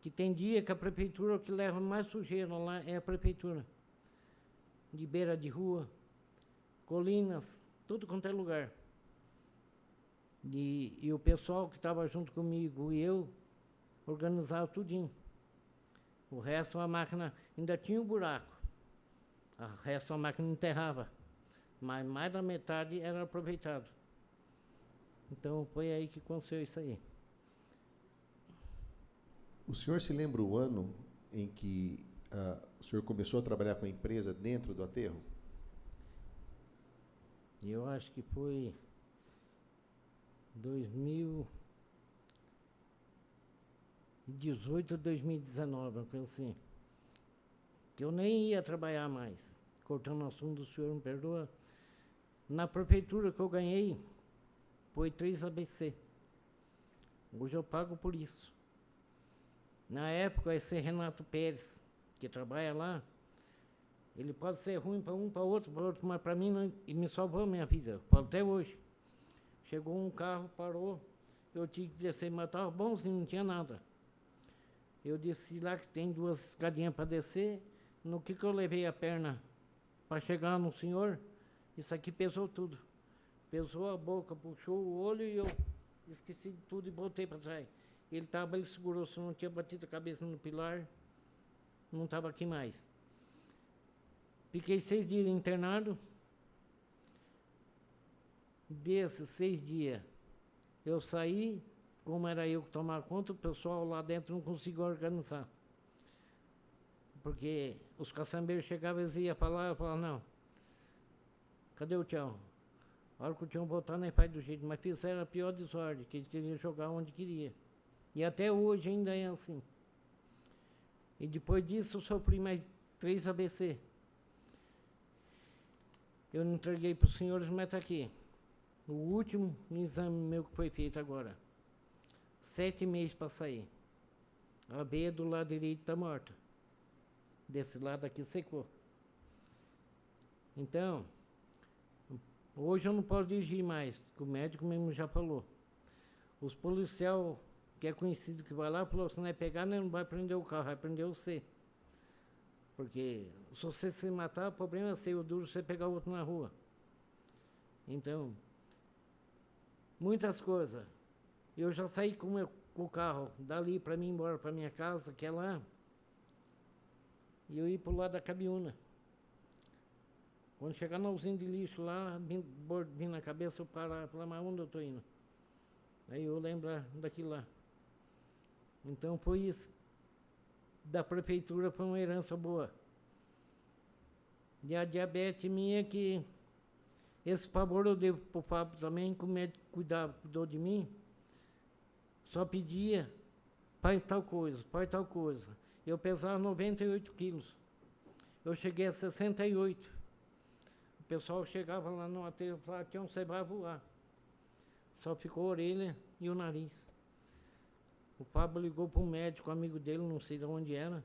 Que tem dia que a prefeitura, o que leva mais sujeira lá é a prefeitura. De beira de rua, colinas, tudo quanto é lugar. E o pessoal que estava junto comigo e eu organizava tudinho. O resto a máquina ainda tinha um buraco. O resto a máquina enterrava. Mas mais da metade era aproveitado. Então foi aí que aconteceu isso aí. O senhor se lembra o ano em que o senhor começou a trabalhar com a empresa dentro do aterro? Eu acho que foi 2018 ou 2019, uma coisa assim. Que eu nem ia trabalhar mais. Cortando o assunto, o senhor me perdoa. Na prefeitura que eu ganhei, foi 3 ABC. Hoje eu pago por isso. Na época, esse Renato Pérez, que trabalha lá, ele pode ser ruim para um, para outro, mas para mim não, e me salvou a minha vida. Falo até hoje. Chegou um carro, parou, eu tive que descer, mas estava bonzinho, não tinha nada. Eu desci lá, que tem 2 escadinhas para descer, no que eu levei a perna para chegar no senhor, isso aqui pesou tudo. Pesou a boca, puxou o olho e eu esqueci de tudo e voltei para trás. Ele segurou, se não tinha batido a cabeça no pilar, não estava aqui mais. Fiquei 6 dias internado. Desses 6 dias, eu saí, como era eu que tomava conta, o pessoal lá dentro não conseguiu organizar. porque os caçambeiros chegavam e iam para lá, eu falava, não, cadê o Tião? A hora que o Tião voltar, nem faz do jeito, mas fizeram a pior desordem, que eles queriam jogar onde queria. E até hoje ainda é assim. E depois disso eu sofri mais 3 AVC. Eu não entreguei para os senhores, mas está aqui. O último exame meu que foi feito agora. 7 meses para sair. A veia do lado direito está morta. Desse lado aqui secou. Então, hoje eu não posso dirigir mais, que o médico mesmo já falou. Os policiais, que é conhecido que vai lá, falou, se não é pegar, não vai prender o carro, vai prender você. Porque se você se matar, o problema é seu, o duro é você pegar o outro na rua. Então, muitas coisas. Eu já saí com o carro dali para mim embora para minha casa, que é lá, e eu ia para o lado da Cabiúna. Quando chegar na usina de lixo lá, vim na cabeça, eu parar, falar, mas onde eu estou indo? Aí eu lembro daquilo lá. Então foi isso. Da prefeitura foi uma herança boa. E a diabetes minha que esse favor eu devo para o Fábio também, que o médico cuidou de mim, só pedia, faz tal coisa, faz tal coisa. Eu pesava 98 quilos. Eu cheguei a 68. O pessoal chegava lá no aterro e falava, Tião, você vai voar. Só ficou a orelha e o nariz. O Fábio ligou para um médico, amigo dele, não sei de onde era,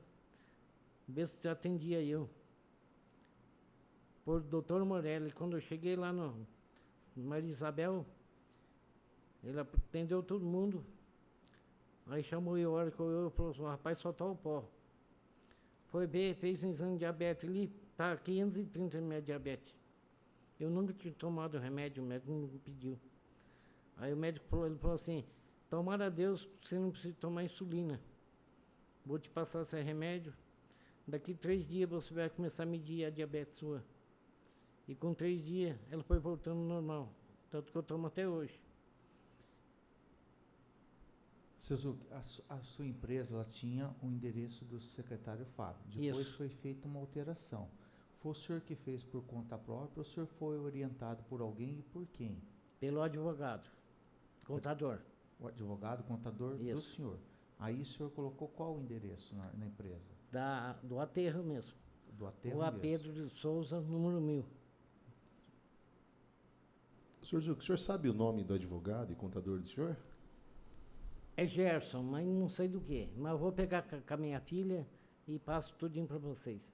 ver se atendia eu. Por Dr. Morelli. Quando eu cheguei lá no Maria Isabel, ele atendeu todo mundo. Aí chamou eu, a hora que eu falou assim, rapaz, só tá o pó. Foi ver, fez um exame de diabetes ali, tá 530 ml de diabetes. Eu nunca tinha tomado remédio, o médico não me pediu. Aí o médico falou, ele falou assim, tomara a Deus, você não precisa tomar insulina. Vou te passar esse remédio. Daqui 3 dias você vai começar a medir a diabetes sua. E com 3 dias ela foi voltando ao normal. Tanto que eu tomo até hoje. Seu Zuc, a sua empresa ela tinha o endereço do secretário Fábio. Depois Isso. foi feita uma alteração. Foi o senhor que fez por conta própria ou o senhor foi orientado por alguém e por quem? Pelo advogado, contador. O advogado, contador do Isso. senhor. Aí o senhor colocou qual o endereço na empresa? Do aterro mesmo. Do aterro Rua mesmo. Pedro de Souza, número 1000. Senhor Zuc, o senhor sabe o nome do advogado e contador do senhor? É Gerson, mas não sei do que. Mas eu vou pegar com a minha filha e passo tudinho para vocês.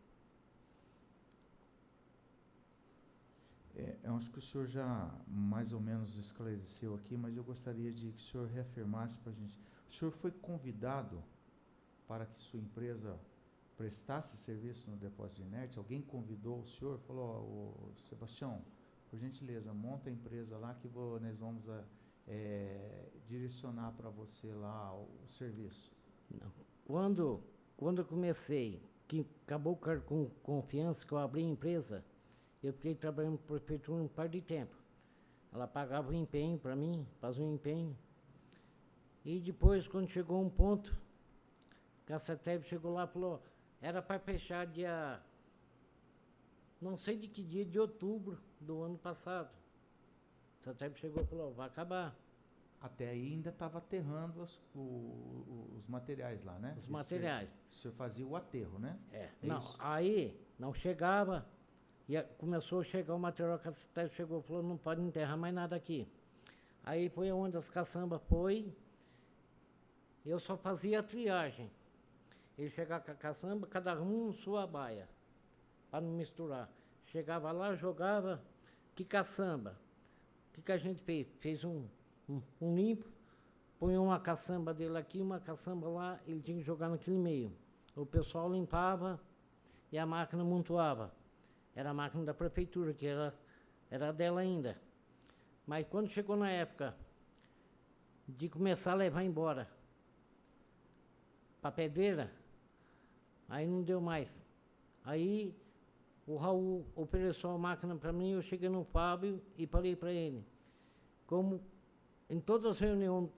Eu acho que o senhor já mais ou menos esclareceu aqui, mas eu gostaria de que o senhor reafirmasse para a gente. O senhor foi convidado para que sua empresa prestasse serviço no depósito de inerte? Alguém convidou o senhor? Falou, Sebastião, por gentileza, monta a empresa lá que nós vamos direcionar para você lá o serviço. Não. Quando eu comecei, que acabou com confiança, que eu abri a empresa, eu fiquei trabalhando para a prefeitura um par de tempo. Ela pagava o empenho para mim, fazia um empenho. E depois, quando chegou um ponto, a CETEB chegou lá e falou, era para fechar dia, não sei de que dia, de outubro do ano passado. A CETEB chegou e falou, vai acabar. Até aí ainda estava aterrando os materiais lá, né? Os materiais. O senhor fazia o aterro, né? É, É não, isso? aí não chegava, e começou a chegar o material que a cidade chegou e falou, não pode enterrar mais nada aqui. Aí foi onde as caçambas foi, eu só fazia a triagem. Ele chegava com a caçamba, cada um sua baia, para não misturar. Chegava lá, jogava, que caçamba. O que a gente fez? Fez um limpo, põe uma caçamba dele aqui, uma caçamba lá, ele tinha que jogar naquele meio. O pessoal limpava e a máquina amontoava. Era a máquina da prefeitura, que era dela ainda. Mas quando chegou na época de começar a levar embora para pedreira, aí não deu mais. Aí o Raul ofereceu a máquina para mim, eu cheguei no Fábio e falei para ele, como em todas as reuniões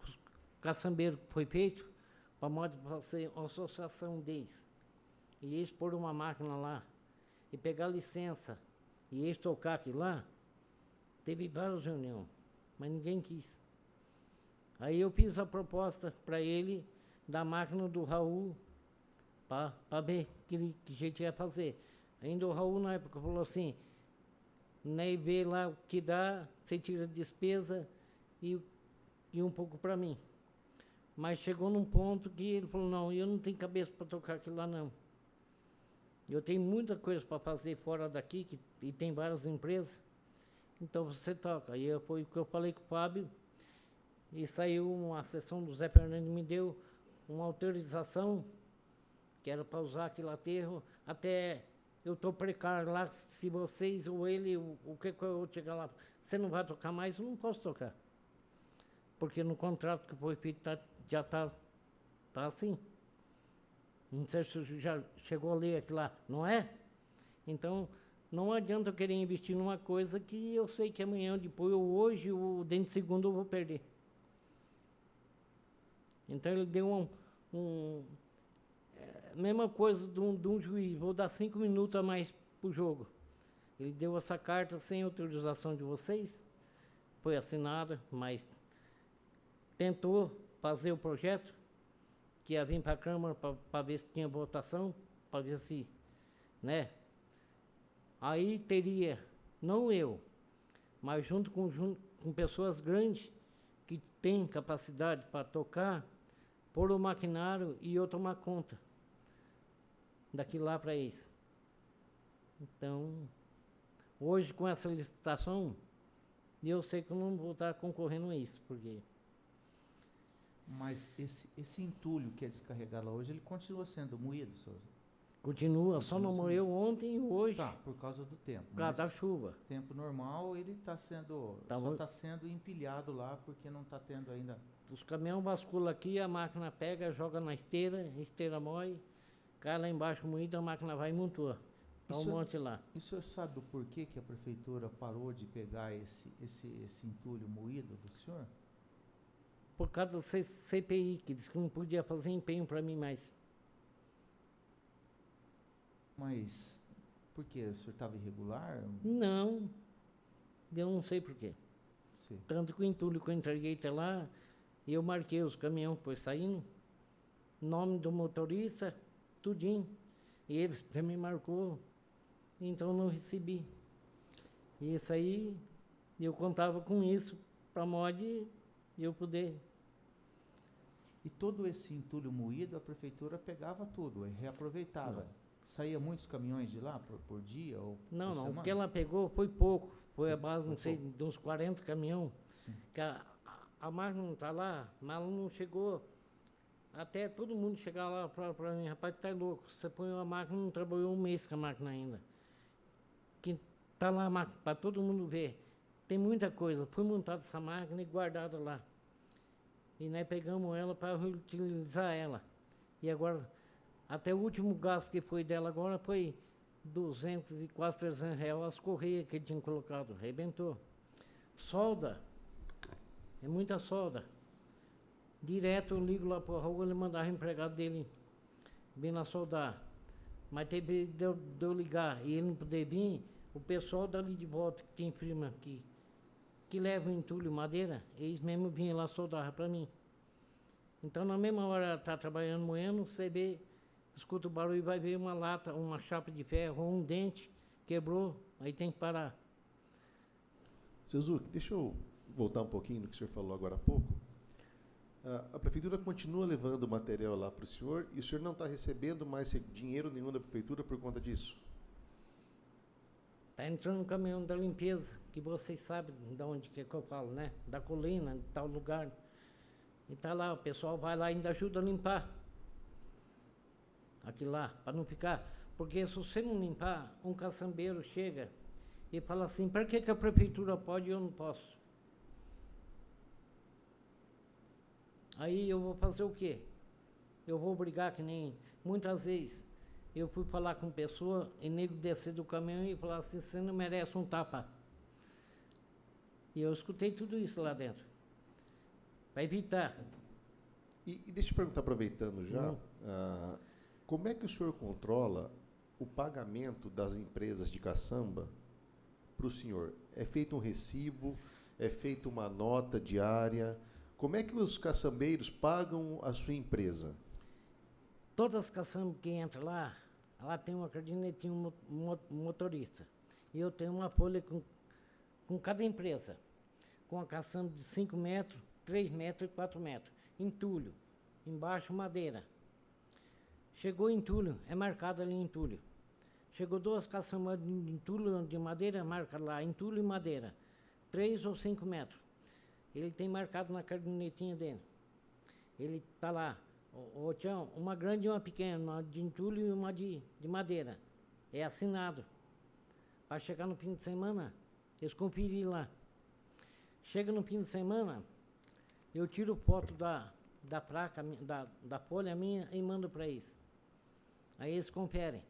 caçambeiro que foi feito, para fazer uma associação deles. e eles pôr uma máquina lá, e pegar licença, e eles tocar aquilo lá, teve várias reuniões, mas ninguém quis. Aí eu fiz a proposta para ele da máquina do Raul, para ver que jeito ia fazer. Ainda o Raul, na época, falou assim, né, vê lá o que dá, você tira a despesa e um pouco para mim. Mas chegou num ponto que ele falou, não, eu não tenho cabeça para tocar aquilo lá, não. Eu tenho muita coisa para fazer fora daqui, e tem várias empresas, então você toca. Aí foi o que eu falei com o Fábio, e saiu uma sessão do Zé Fernando, me deu uma autorização, que era para usar aquele aterro, até eu estou precário lá, se vocês ou ele, o que eu vou chegar lá, você não vai tocar mais, eu não posso tocar. Porque no contrato que foi feito já está assim. Não sei se você já chegou a ler aquilo lá, não é? Então, não adianta eu querer investir numa coisa que eu sei que amanhã, depois, ou hoje, ou dentro de segundo, eu vou perder. Então, ele deu mesma coisa de um juiz, vou dar 5 minutos a mais para o jogo. Ele deu essa carta sem autorização de vocês, foi assinada, mas tentou fazer o projeto, que ia vir para a Câmara para ver se tinha votação, para ver se, né? Aí teria, não eu, mas junto com pessoas grandes que têm capacidade para tocar, pôr o maquinário e eu tomar conta daqui lá para eles. Então, hoje com essa licitação, eu sei que eu não vou estar concorrendo a isso, porque... Mas esse entulho que é descarregado lá hoje, ele continua sendo moído, senhor? Continua, só não morreu ontem e hoje. Tá, por causa do tempo. Por causa da chuva. Tempo normal, ele está sendo, só está sendo empilhado lá, porque não está tendo ainda... Os caminhões basculam aqui, a máquina pega, joga na esteira, a esteira mói, cai lá embaixo moído, a máquina vai e montua. Tá um monte lá. E o senhor sabe o porquê que a prefeitura parou de pegar esse entulho moído do senhor? Por causa do CPI, que disse que não podia fazer empenho para mim mais. Mas por quê? O senhor estava irregular? Não, eu não sei por quê. Sim. Tanto que o entulho que eu entreguei até lá, eu marquei os caminhões que foi saindo, nome do motorista, tudinho. E eles também marcou, então não recebi. E isso aí, eu contava com isso para mod eu poder. E todo esse entulho moído, a prefeitura pegava tudo, reaproveitava. Não. Saía muitos caminhões de lá por dia ou Não, por não, semana? o que ela pegou foi pouco. Foi a base, não sei, de uns 40 caminhões. Sim. Que a máquina não está lá, mas ela não chegou. Até todo mundo chegar lá para mim, rapaz, tá louco. Você põe uma máquina, não trabalhou um mês com a máquina ainda. Que tá lá para todo mundo ver. Tem muita coisa. Foi montada essa máquina e guardada lá. E nós pegamos ela para reutilizar ela. E agora, até o último gasto que foi dela agora foi 200 e quase 300 reais as correias que ele tinha colocado. Arrebentou. Solda. É muita solda. Direto eu ligo lá para o Raul, ele mandava o empregado dele vir lá soldar. Mas teve de eu ligar e ele não poder vir, o pessoal dali de volta, que tem firma aqui, que leva o entulho madeira, eles mesmo vinham lá soldar para mim. Então, na mesma hora tá trabalhando moendo, você vê, escuta o barulho e vai ver uma lata, uma chapa de ferro ou um dente, quebrou, aí tem que parar. Seu Zuc, deixa eu voltar um pouquinho no que o senhor falou agora há pouco. A prefeitura continua levando material lá para o senhor e o senhor não está recebendo mais dinheiro nenhum da prefeitura por conta disso? Está entrando um caminhão da limpeza, que vocês sabem de onde que eu falo, né? Da colina, de tal lugar. E está lá, o pessoal vai lá e ainda ajuda a limpar. Aquilo lá, para não ficar... Porque se você não limpar, um caçambeiro chega e fala assim, para que a prefeitura pode e eu não posso? Aí eu vou fazer o quê? Eu vou brigar que nem... Muitas vezes eu fui falar com pessoa e nego descer do caminhão e falar assim, você não merece um tapa. E eu escutei tudo isso lá dentro. Para evitar. E deixa eu perguntar, aproveitando já, como é que o senhor controla o pagamento das empresas de caçamba para o senhor? É feito um recibo? É feita uma nota diária? Como é que os caçambeiros pagam a sua empresa? Todas as caçambas que entram lá, ela tem uma cadernetinha, um motorista. E eu tenho uma folha com cada empresa, com a caçamba de 5 metros, 3 metros e 4 metros. Entulho, embaixo madeira. Chegou entulho, é marcado ali entulho. Chegou 2 caçambas de entulho de madeira, marca lá, entulho e madeira. 3 ou 5 metros. Ele tem marcado na cadernetinha dele. Ele tá lá, ô Tião, uma grande e uma pequena, uma de entulho e uma de madeira. É assinado. Para chegar no fim de semana, eles conferem lá. Chega no fim de semana, eu tiro foto da placa, da folha minha e mando para eles. Aí eles conferem.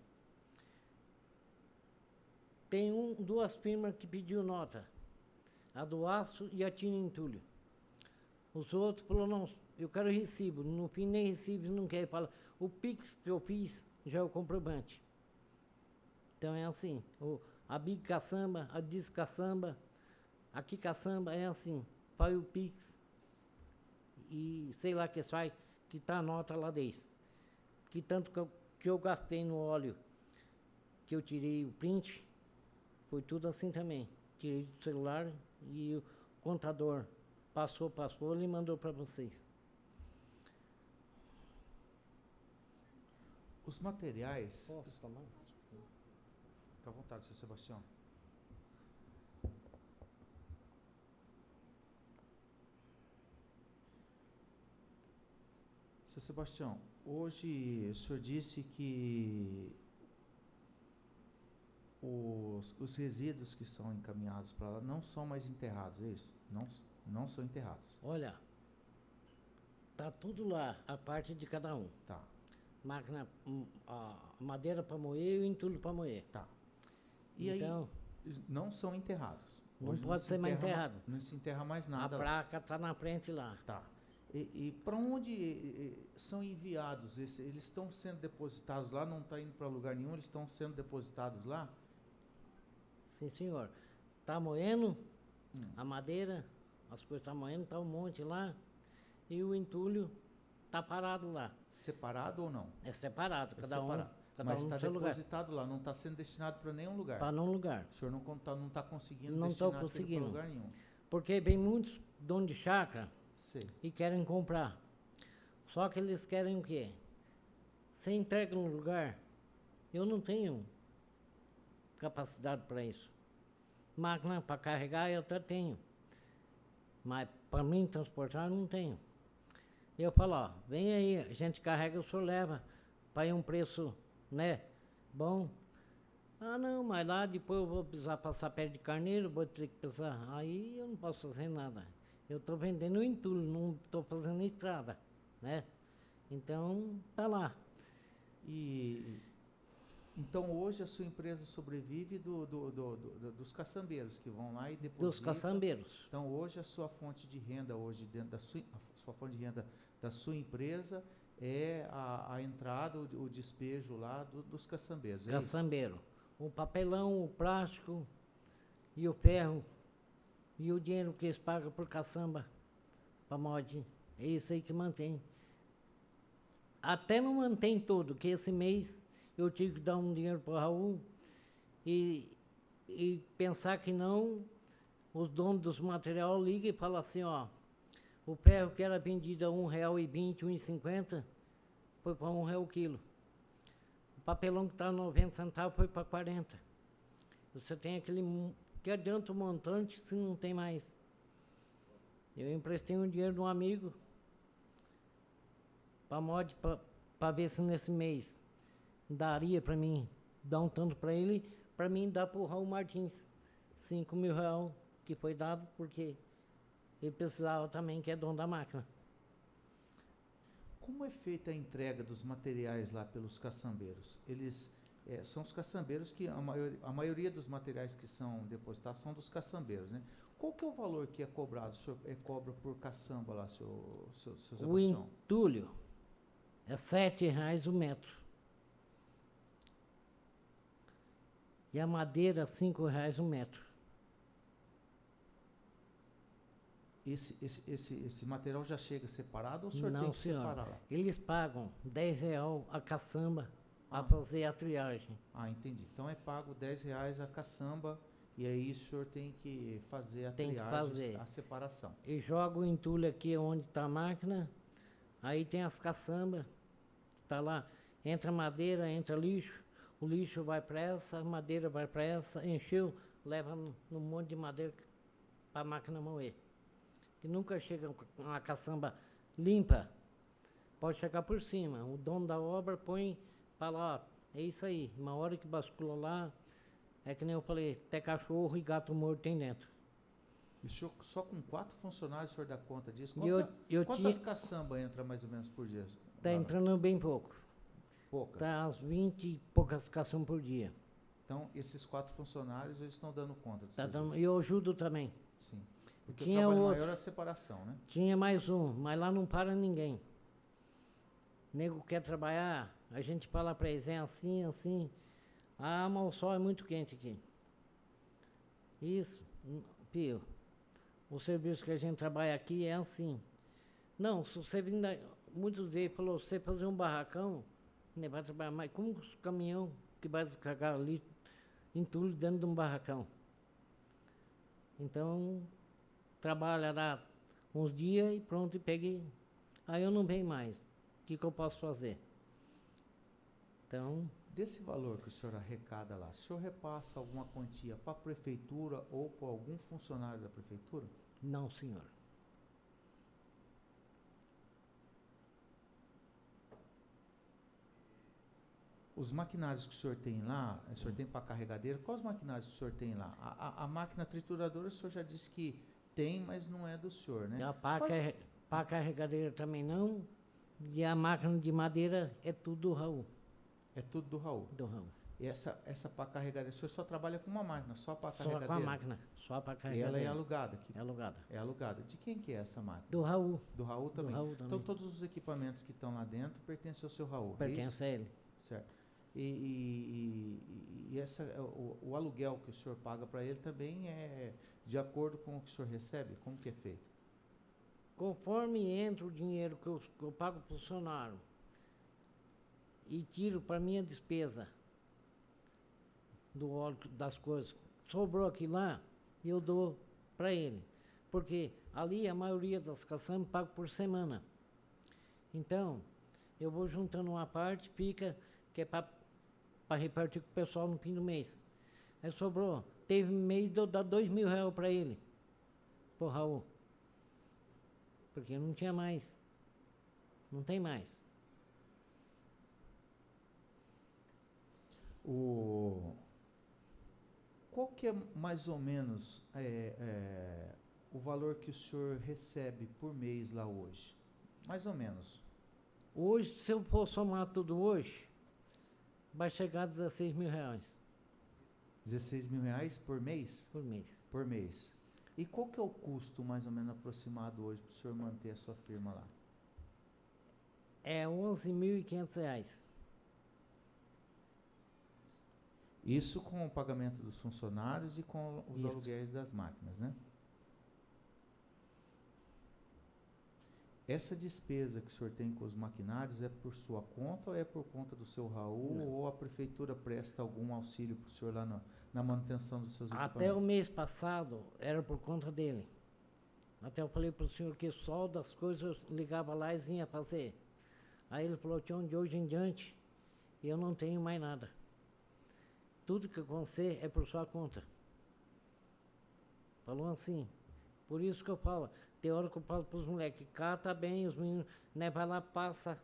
Tem 2 firmas que pediu nota. A do aço e a Tina Entulho. Os outros falaram, não, eu quero recibo. No fim, nem recibo, não quer. Fala, o Pix que eu fiz já é o comprovante. Então é assim, a Big Caçamba, a Dis Caçamba, aqui Caçamba é assim, faz o Pix e sei lá que sai, que tá a nota lá desse. Que tanto que eu gastei no óleo, que eu tirei o print, foi tudo assim também. Tirei do celular e o contador passou e mandou para vocês. Os materiais... Posso tomar? Fica à vontade, seu Sebastião. Seu Sebastião, hoje o senhor disse que os resíduos que são encaminhados para lá não são mais enterrados, é isso? Não são enterrados. Olha, tá tudo lá, a parte de cada um. Tá, Máquina, a madeira para moer e o entulho para moer. tá. E então, aí, não são enterrados. não Hoje pode se ser mais enterra enterrado. Não se enterra mais A nada lá. placa tá na frente lá. Tá. E para onde são enviados? Eles estão sendo depositados lá, não está indo para lugar nenhum, eles estão sendo depositados lá? Sim, senhor. Tá moendo a madeira, as coisas tá moendo, tá um monte lá. E o entulho tá parado lá. Separado ou não? É separado, É cada separado. um, cada Mas um está no seu lugar. depositado lá, não está sendo destinado para nenhum lugar. Para num lugar. O senhor não está conseguindo Não destinar tô aquilo conseguindo. para lugar nenhum. Porque vem muitos donos de chácara Sei. e querem comprar. Só que eles querem o quê? Você entrega no lugar, eu não tenho capacidade para isso. Máquina para carregar eu até tenho, mas para mim transportar eu não tenho. Eu falo, ó, vem aí, a gente carrega, o senhor leva, para ir um preço, né, bom. Ah, não, mas lá depois eu vou precisar passar pé de carneiro, vou ter que pensar, aí eu não posso fazer nada. Eu estou vendendo entulho, não estou fazendo estrada, né? Então, tá lá. E então hoje a sua empresa sobrevive dos caçambeiros que vão lá e depositam. Dos caçambeiros. Então hoje a sua fonte de renda hoje dentro da sua fonte de renda da sua empresa é a entrada, o despejo lá dos caçambeiros. É Caçambeiro. O papelão, o plástico e o ferro e o dinheiro que eles pagam por caçamba para mod. É isso aí que mantém. Até não mantém todo, que esse mês eu tive que dar um dinheiro para o Raul e pensar que não, os donos dos materiais ligam e falam assim, ó, o ferro que era vendido a R$1,20, R$1,50, foi para R$1 o quilo. O papelão que está 90 centavos foi para 40. Você tem aquele... que adianta o montante se não tem mais? Eu emprestei um dinheiro de um amigo para mod, para ver se nesse mês daria para mim dar um tanto para ele, para mim dar para o Raul Martins R$5.000 que foi dado porque ele precisava também, que é dono da máquina. Como é feita a entrega dos materiais lá pelos caçambeiros? Eles são os caçambeiros que a maioria dos materiais que são depositados são dos caçambeiros, né? Qual que é o valor que é cobrado? O senhor cobra por caçamba lá, seu O Sebastião? entulho é R$7 o metro. E a madeira, R$ 5 um metro. Esse material já chega separado ou o senhor tem Não, que senhor. separar lá? Eles pagam R$ 10 a caçamba para Ah. fazer a triagem. Ah, entendi. Então é pago R$ 10 a caçamba e aí o senhor tem que fazer a Tem que triagem, fazer. a separação. E joga o entulho aqui onde está a máquina. Aí tem as caçambas. Está lá. Entra madeira, entra lixo. O lixo vai para essa, a madeira vai para essa. Encheu, leva no monte de madeira para a máquina moer. Que nunca chega uma caçamba limpa. Pode chegar por cima. O dono da obra põe para lá, ó, é isso aí. Uma hora que bascula lá, é que nem eu falei, até cachorro e gato morto tem dentro. E o senhor, só com 4 funcionários, o senhor dá conta disso? E eu Quantas tinha, caçambas entra mais ou menos por dia? tá entrando bem pouco. Poucas. Tá às 20 e poucas caçambas por dia. Então, esses 4 funcionários, eles estão dando conta do Tá serviço? dando, e eu ajudo também. Sim. Porque Tinha o trabalho outro. maior é a separação, né? Tinha mais um, mas lá não para ninguém. Nego quer trabalhar, a gente fala para eles, é assim, assim. Ah, mas o sol é muito quente aqui. Isso, Pio. O serviço que a gente trabalha aqui é assim. Não, se você vir, muitos deles falou, você fazer um barracão, né, vai trabalhar mais. Como os caminhão que vai descarregar ali, entulho dentro de um barracão? Então, trabalha lá uns dias e pronto, e peguei. Aí eu não venho mais. O que eu posso fazer? Então, Desse valor que o senhor arrecada lá, o senhor repassa alguma quantia para a prefeitura ou para algum funcionário da prefeitura? não, senhor. Os maquinários que o senhor tem lá, o senhor tem para carregadeira, quais maquinários que o senhor tem lá? A máquina trituradora, o senhor já disse que tem, mas não é do senhor, né? A pá carregadeira também não. E a máquina de madeira é tudo do Raul. É tudo do Raul. Do Raul. E essa para carregadeira, o senhor só trabalha com uma máquina, só para Só carregadeira? com a máquina. Só para E carregadeira. ela é alugada aqui? É alugada. É alugada. De quem que é essa máquina? Do Raul. Do Raul também? Do Raul também. Então todos os equipamentos que estão lá dentro pertencem ao seu Raul, é isso? Pertence a ele. Certo. E o aluguel que o senhor paga para ele também é de acordo com o que o senhor recebe? Como que é feito? Conforme entra o dinheiro que eu pago para o funcionário e tiro para minha despesa do óleo das coisas, sobrou aqui lá, eu dou para ele. Porque ali a maioria das caçambas pago por semana. Então, eu vou juntando uma parte, fica, que é para repartir com o pessoal no fim do mês. Aí sobrou. Teve mês de eu dar R$ 2.000 para ele, pro Raul. Porque não tinha mais. Não tem mais. Qual que é mais ou menos o valor que o senhor recebe por mês lá hoje? Mais ou menos. Hoje, se eu for somar tudo hoje, vai chegar a R$ 16.000 R$ 16.000 por mês? por mês. Por mês. E qual que é o custo mais ou menos aproximado hoje para o senhor manter a sua firma lá? É R$ 11.500. Isso com o pagamento dos funcionários e com os Isso. aluguéis das máquinas, né? Essa despesa que o senhor tem com os maquinários é por sua conta ou é por conta do seu Raul? Não. Ou a prefeitura presta algum auxílio para o senhor lá na manutenção dos seus equipamentos? Até o mês passado era por conta dele. Até eu falei para o senhor que só das coisas eu ligava lá e vinha fazer. Aí ele falou, Tião, de hoje em diante eu não tenho mais nada. Tudo que acontecer é por sua conta. Falou assim. Por isso que eu falo, tem hora que eu falo para os moleques, cata bem, os meninos, né, vai lá, passa,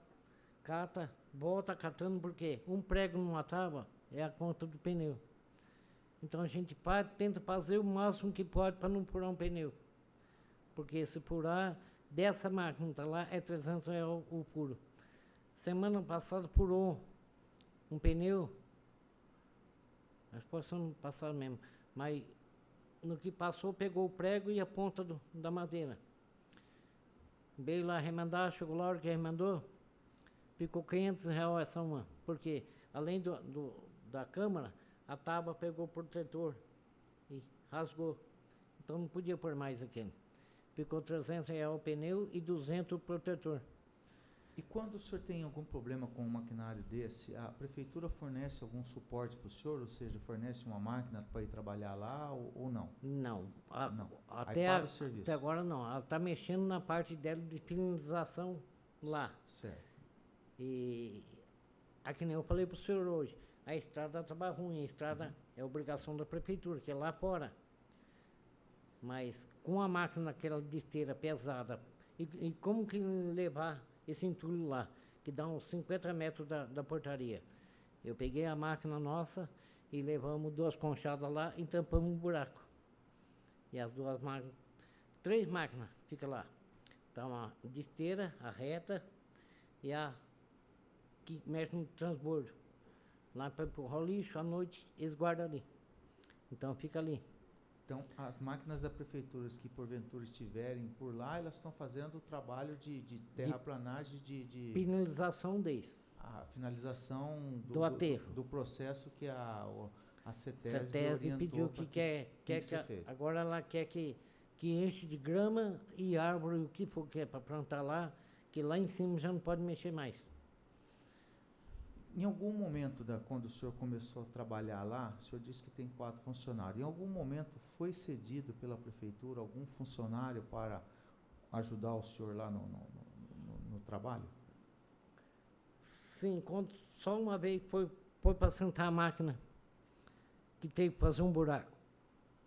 cata, volta catando, porque um prego numa tábua é a conta do pneu. Então a gente tenta fazer o máximo que pode para não furar um pneu. Porque se furar, dessa máquina tá lá, é R$300 o furo. Semana passada furou um pneu, acho que foi semana passada mesmo, mas no que passou, pegou o prego e a ponta da madeira. Veio lá remendar, chegou lá, a hora que remendou, ficou R$500 essa uma. Porque além da câmara, a tábua pegou o protetor e rasgou. Então não podia pôr mais aquele. Ficou R$300 o pneu e 200 o protetor. E quando o senhor tem algum problema com um maquinário desse, a prefeitura fornece algum suporte para o senhor? Ou seja, fornece uma máquina para ir trabalhar lá ou não? Não. Não. Até, Aí para o serviço. até agora não. Ela está mexendo na parte dela de finalização lá. Certo. E aqui nem eu falei para o senhor hoje, a estrada estava ruim, a estrada é obrigação da prefeitura, que é lá fora. Mas com a máquina aquela de esteira pesada, e como que levar esse entulho lá, que dá uns 50 metros da portaria. Eu peguei a máquina nossa e levamos 2 conchadas lá e tampamos um buraco. E as 2 máquinas, 3 máquinas fica lá. Então a de esteira, a reta e a que mexe no transbordo. Lá para empurrar o lixo, à noite eles guardam ali. Então fica ali. Então, as máquinas da prefeitura que porventura estiverem por lá, elas estão fazendo o trabalho de terraplanagem, de Finalização deles. a finalização Do aterro. do processo que a CETESB CETESB orientou pediu para que quer tem que ser feito. agora ela quer que enche de grama e árvore, o que for que é para plantar lá, que lá em cima já não pode mexer mais. Em algum momento, quando o senhor começou a trabalhar lá, o senhor disse que tem 4 funcionários. Em algum momento foi cedido pela prefeitura algum funcionário para ajudar o senhor lá no trabalho? Sim, só uma vez foi para sentar a máquina, que teve que fazer um buraco.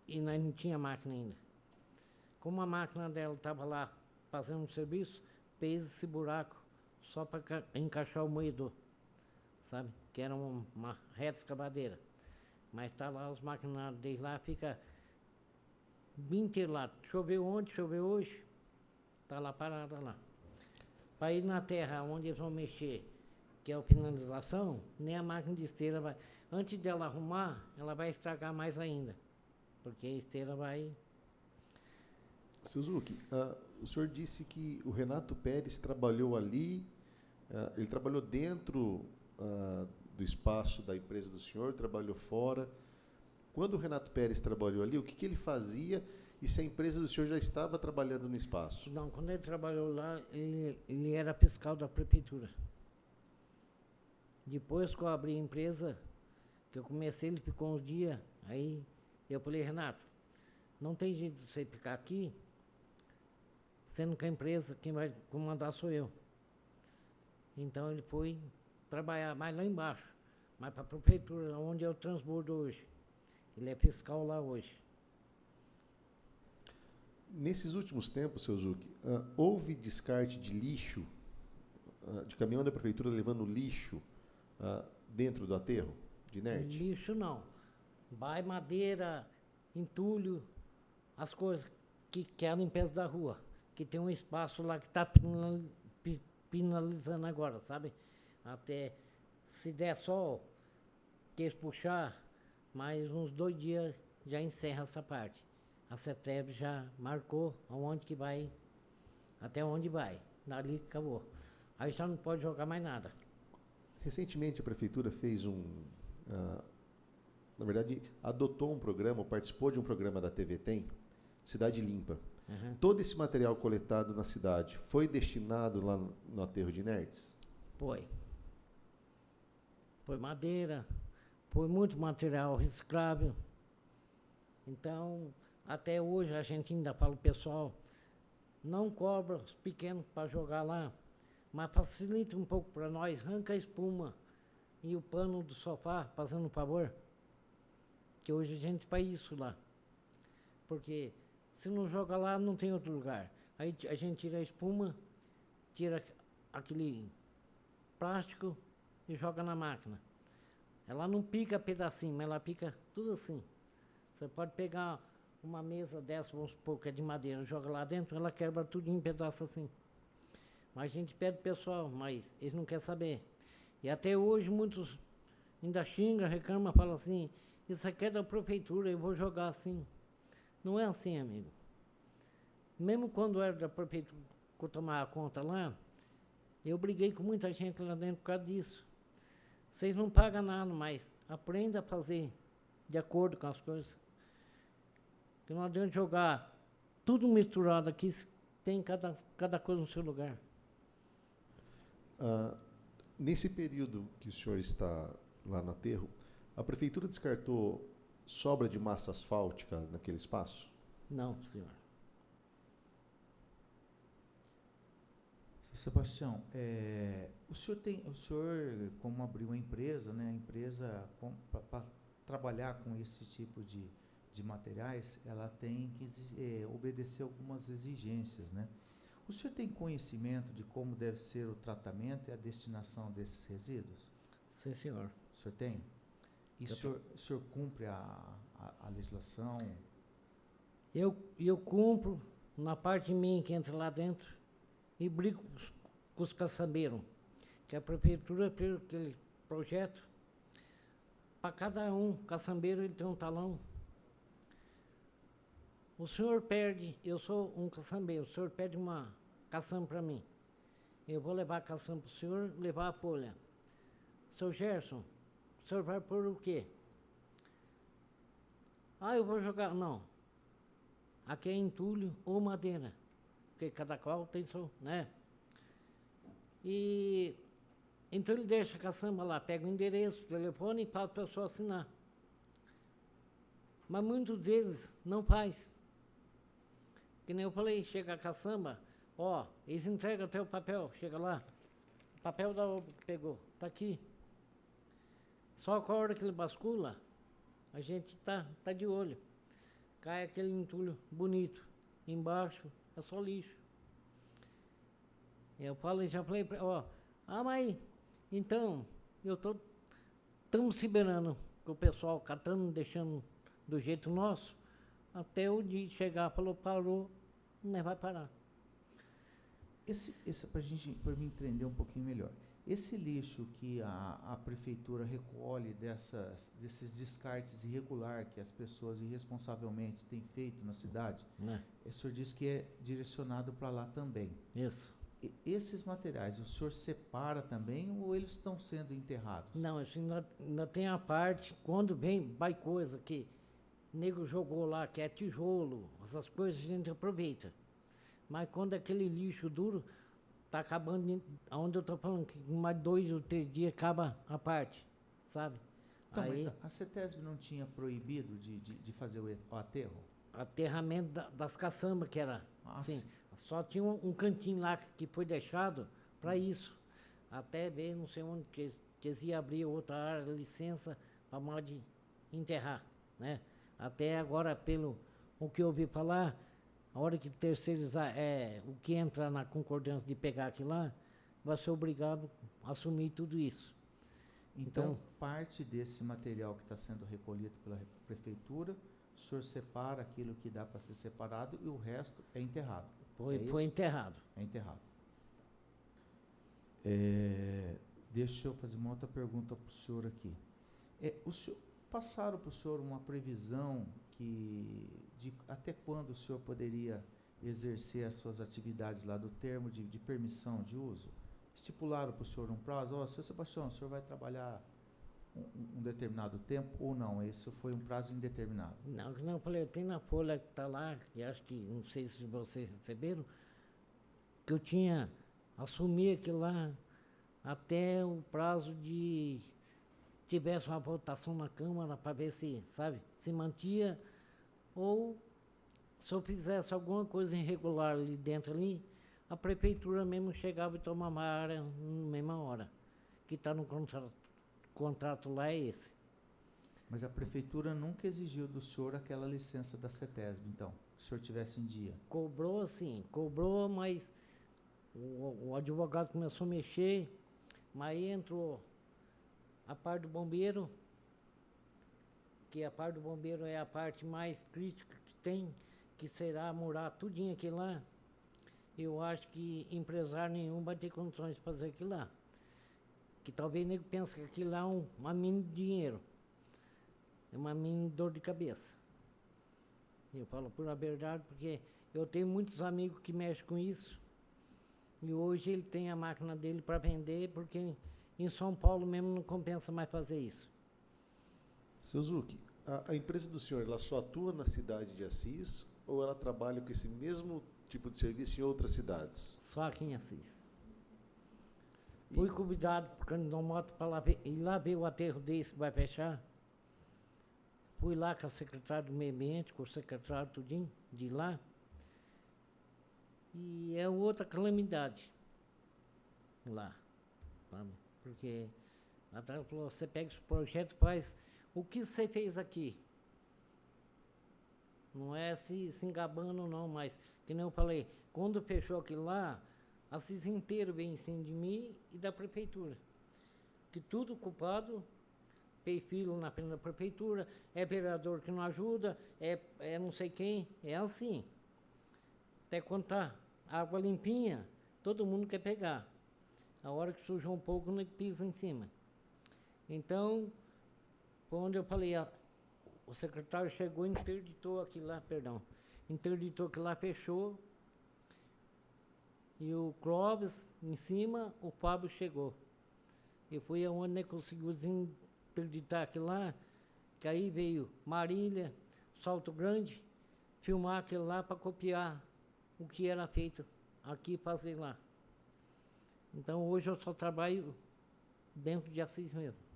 E nós não tinha máquina ainda. Como a máquina dela estava lá fazendo um serviço, fez esse buraco só para encaixar o moedor, sabe? Que era uma reta escavadeira. Mas tá lá, os maquinários deles lá, fica o dia inteiro lá. Choveu ontem, choveu hoje, tá lá parada lá. Para ir na terra onde eles vão mexer, que é a finalização, nem a máquina de esteira vai. Antes dela arrumar, ela vai estragar mais ainda. Porque a esteira vai. Suzuki, o senhor disse que o Renato Pérez trabalhou ali, ele trabalhou dentro do espaço da empresa do senhor, trabalhou fora. Quando o Renato Pérez trabalhou ali, o que ele fazia e se a empresa do senhor já estava trabalhando no espaço? Não, quando ele trabalhou lá, ele era fiscal da prefeitura. Depois que eu abri a empresa, que eu comecei, ele ficou uns dias, aí eu falei, Renato, não tem jeito de você ficar aqui, sendo que a empresa, quem vai comandar sou eu. Então ele foi trabalhar mais lá embaixo, mais para a prefeitura, onde é o transbordo hoje. Ele é fiscal lá hoje. Nesses últimos tempos, seu Zucchi, houve descarte de lixo, de caminhão da prefeitura levando lixo dentro do aterro de inerte? Lixo não. Vai madeira, entulho, as coisas que é a limpeza da rua, que tem um espaço lá que está finalizando agora, sabe? Até se der sol, que eles puxar, mais uns 2 dias já encerra essa parte. A CETESB já marcou aonde que vai, até onde vai. Dali acabou. Aí já não pode jogar mais nada. Recentemente a prefeitura fez na verdade, adotou um programa, participou de um programa da TV Tem, Cidade Limpa. Uhum. Todo esse material coletado na cidade foi destinado lá no aterro de inertes? Foi. Foi madeira, foi muito material reciclável. Então, até hoje a gente ainda fala, o pessoal não cobra os pequenos para jogar lá, mas facilita um pouco para nós, arranca a espuma e o pano do sofá, fazendo um favor, que hoje a gente faz isso lá. Porque se não joga lá, não tem outro lugar. Aí a gente tira a espuma, tira aquele plástico e joga na máquina. Ela não pica pedacinho, mas ela pica tudo assim. Você pode pegar uma mesa dessa, vamos supor que é de madeira, joga lá dentro, ela quebra tudo em pedaço assim. Mas a gente pede pessoal, mas eles não querem saber. E até hoje muitos ainda xingam, reclamam, falam assim, isso aqui é da prefeitura, eu vou jogar assim. Não é assim, amigo. Mesmo quando era da prefeitura que eu tomava conta lá, eu briguei com muita gente lá dentro por causa disso. Vocês não pagam nada, mas aprenda a fazer de acordo com as coisas. Porque não adianta jogar tudo misturado aqui, tem cada coisa no seu lugar. Nesse período que o senhor está lá no aterro, a prefeitura descartou sobra de massa asfáltica naquele espaço? Não, senhor. Seu Sebastião, o senhor, como abriu uma empresa, né, a empresa para trabalhar com esse tipo de materiais, ela tem que obedecer algumas exigências, né? O senhor tem conhecimento de como deve ser o tratamento e a destinação desses resíduos? Sim, senhor. O senhor tem? E o senhor cumpre a legislação? Eu cumpro na parte minha que entra lá dentro e brigo com os caçambeiros, que a prefeitura fez aquele projeto. Para cada caçambeiro ele tem um talão. O senhor perde, eu sou um caçambeiro, o senhor pede uma caçamba para mim. Eu vou levar a caçamba para o senhor, levar a folha. Seu Gerson, o senhor vai pôr o quê? Eu vou jogar. Não. Aqui é entulho ou madeira. Porque cada qual tem seu, né? E então ele deixa a caçamba lá, pega o endereço, o telefone e fala para a pessoa assinar. Mas muitos deles não faz. Que nem eu falei, chega a caçamba, eles entregam até o papel, chega lá, o papel da obra que pegou, tá aqui. Só que a hora que ele bascula, a gente tá de olho. Cai aquele entulho bonito, embaixo é só lixo. Eu já falei para mas então, estamos se beirando com o pessoal catando, deixando do jeito nosso, até o dia chegar, parou, não vai parar. Para mim entender um pouquinho melhor, esse lixo que a prefeitura recolhe desses descartes irregulares que as pessoas irresponsavelmente têm feito na cidade, o senhor disse que é direcionado para lá também. Isso. Esses materiais, o senhor separa também ou eles estão sendo enterrados? Não, assim, ainda tem a parte, quando vai coisa que o nego jogou lá, que é tijolo, essas coisas a gente aproveita. Mas quando aquele lixo duro, tá acabando, onde eu tô falando, que mais 2 ou 3 dias acaba a parte, sabe? Então, mas a CETESB não tinha proibido de fazer o aterro? Aterramento das caçambas, que era assim. Só tinha um cantinho lá que foi deixado para isso. Até ver, não sei onde, que eles iam abrir outra área, licença, para mal de enterrar, né? Até agora, pelo o que eu ouvi falar, a hora que terceirizar o que entra na concordância de pegar aquilo lá, vai ser obrigado a assumir tudo isso. Então, parte desse material que está sendo recolhido pela prefeitura, o senhor separa aquilo que dá para ser separado e o resto é enterrado. Foi enterrado. É enterrado. Deixa eu fazer uma outra pergunta para o senhor aqui. Passaram para o senhor uma previsão de até quando o senhor poderia exercer as suas atividades lá do termo de permissão de uso? Estipularam para o senhor um prazo? Seu Sebastião, o senhor vai trabalhar um determinado tempo ou não? Esse foi um prazo indeterminado? Não, que não, eu falei, tem na folha que está lá, que acho que, não sei se vocês receberam, que eu tinha assumido aquilo lá até o prazo de tivesse uma votação na Câmara para ver se, sabe, se mantia, ou se eu fizesse alguma coisa irregular ali dentro ali, a prefeitura mesmo chegava e tomava a área na mesma hora. Que está no contrato lá é esse. Mas a prefeitura nunca exigiu do senhor aquela licença da CETESB, então, que o senhor tivesse em dia? Cobrou, sim, mas o advogado começou a mexer, mas aí entrou a parte do bombeiro, que a parte do bombeiro é a parte mais crítica que tem, que será morar tudinho aqui lá. Eu acho que empresário nenhum vai ter condições de fazer aquilo lá. Que talvez nego pense que aquilo lá é uma mina de dinheiro. É uma mina de dor de cabeça. Eu falo por a verdade, porque eu tenho muitos amigos que mexem com isso. E hoje ele tem a máquina dele para vender, porque em São Paulo mesmo não compensa mais fazer isso. Seu Zucchi, A empresa do senhor, ela só atua na cidade de Assis ou ela trabalha com esse mesmo tipo de serviço em outras cidades? Só aqui em Assis. E- Fui convidado por Candidão Mota para lá ver, ir lá ver o aterro desse que vai fechar. Fui lá com a secretária do Meio Ambiente, com o secretário tudinho, de lá. E é outra calamidade lá, sabe? Porque a Tara falou, você pega os projetos, faz o que você fez aqui. Não é se engabando não, mas, que nem eu falei, quando fechou aquilo lá, Assis inteiro veio em cima de mim e da prefeitura. Que tudo culpado, fez fila na frente da prefeitura, é vereador que não ajuda, é não sei quem, é assim. Até quando tá água limpinha, todo mundo quer pegar. A hora que sujou um pouco, não pisa em cima. Então, quando eu falei, o secretário chegou e interditou aquilo lá, interditou aquilo lá, fechou. E o Clóvis em cima, o Fábio chegou. E foi aonde ele conseguiu interditar aquilo lá, que aí veio Marília, Salto Grande, filmar aquilo lá para copiar o que era feito aqui e fazer lá. Então hoje eu só trabalho dentro de Assis mesmo.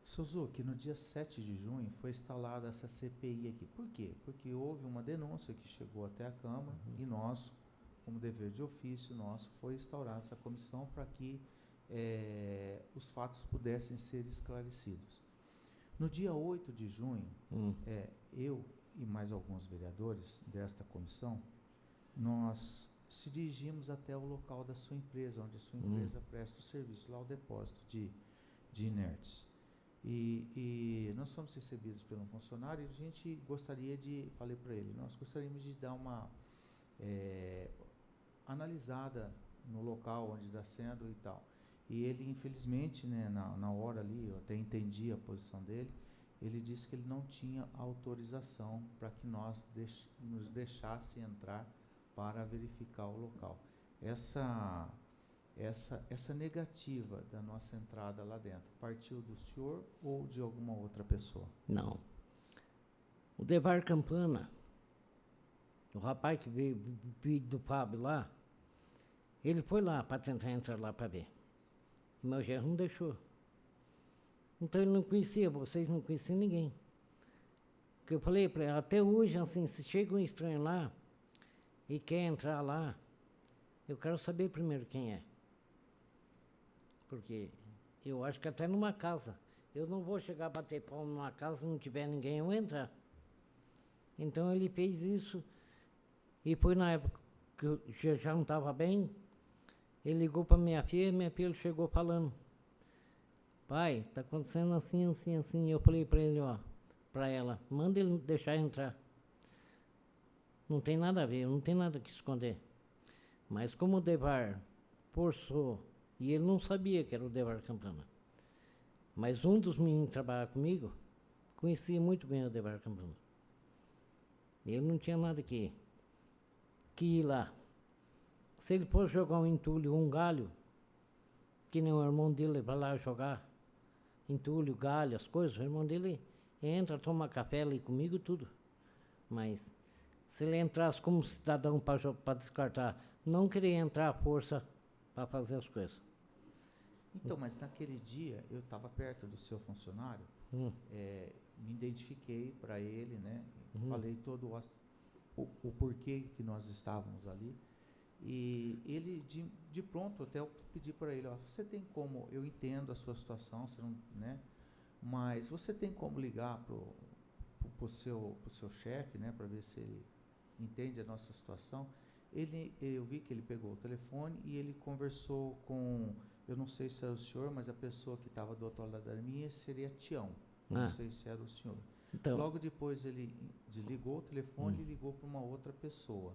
Suzuki, no dia 7 de junho foi instalada essa CPI aqui. Por quê? Porque houve uma denúncia que chegou até a Câmara e nós, como dever de ofício nosso, foi instaurar essa comissão para que os fatos pudessem ser esclarecidos. No dia 8 de junho, eu e mais alguns vereadores desta comissão, nós se dirigimos até o local da sua empresa, onde a sua empresa presta o serviço, lá o depósito de inertes. E nós fomos recebidos por um funcionário e a gente gostaria de, falei para ele, nós gostaríamos de dar uma analisada no local onde está sendo e tal. E ele, infelizmente, né, na hora ali, eu até entendi a posição dele, ele disse que ele não tinha autorização para que nós nos deixasse entrar para verificar o local. Essa negativa da nossa entrada lá dentro partiu do senhor ou de alguma outra pessoa? Não. O Devar Campana, o rapaz que veio do Fábio lá, ele foi lá para tentar entrar lá para ver. O meu gerro não deixou. Então ele não conhecia, vocês não conheciam ninguém. Porque eu falei para ele, até hoje, assim, se chega um estranho lá e quer entrar lá, eu quero saber primeiro quem é. Porque eu acho que até numa casa, eu não vou chegar a bater palma numa casa se não tiver ninguém, eu entrar. Então ele fez isso, e foi na época que eu já não estava bem, ele ligou para minha filha chegou falando, pai, está acontecendo assim, assim, assim. Eu falei para ele, para ela, manda ele deixar entrar. Não tem nada a ver, não tem nada que esconder. Mas como o Devar forçou, e ele não sabia que era o Devar Campana, mas um dos meninos que trabalhava comigo conhecia muito bem o Devar Campana. Ele não tinha nada que ir lá. Se ele fosse jogar um entulho, um galho, que nem o irmão dele vai lá jogar entulho, galho, as coisas, o irmão dele entra, toma café ali comigo, tudo. Mas se ele entrasse como cidadão para descartar, não queria entrar à força para fazer as coisas. Então, mas naquele dia eu estava perto do seu funcionário, me identifiquei para ele, né? Falei todo o porquê que nós estávamos ali. E ele, de pronto, até eu pedi para ele, você tem como, eu entendo a sua situação, você não, né? Mas você tem como ligar pro seu chefe, né? Para ver se ele entende a nossa situação. Eu vi que ele pegou o telefone e ele conversou com, eu não sei se era o senhor, mas a pessoa que estava do outro lado da minha seria Tião. Não sei se era o senhor. Então, logo depois ele desligou o telefone e ligou para uma outra pessoa.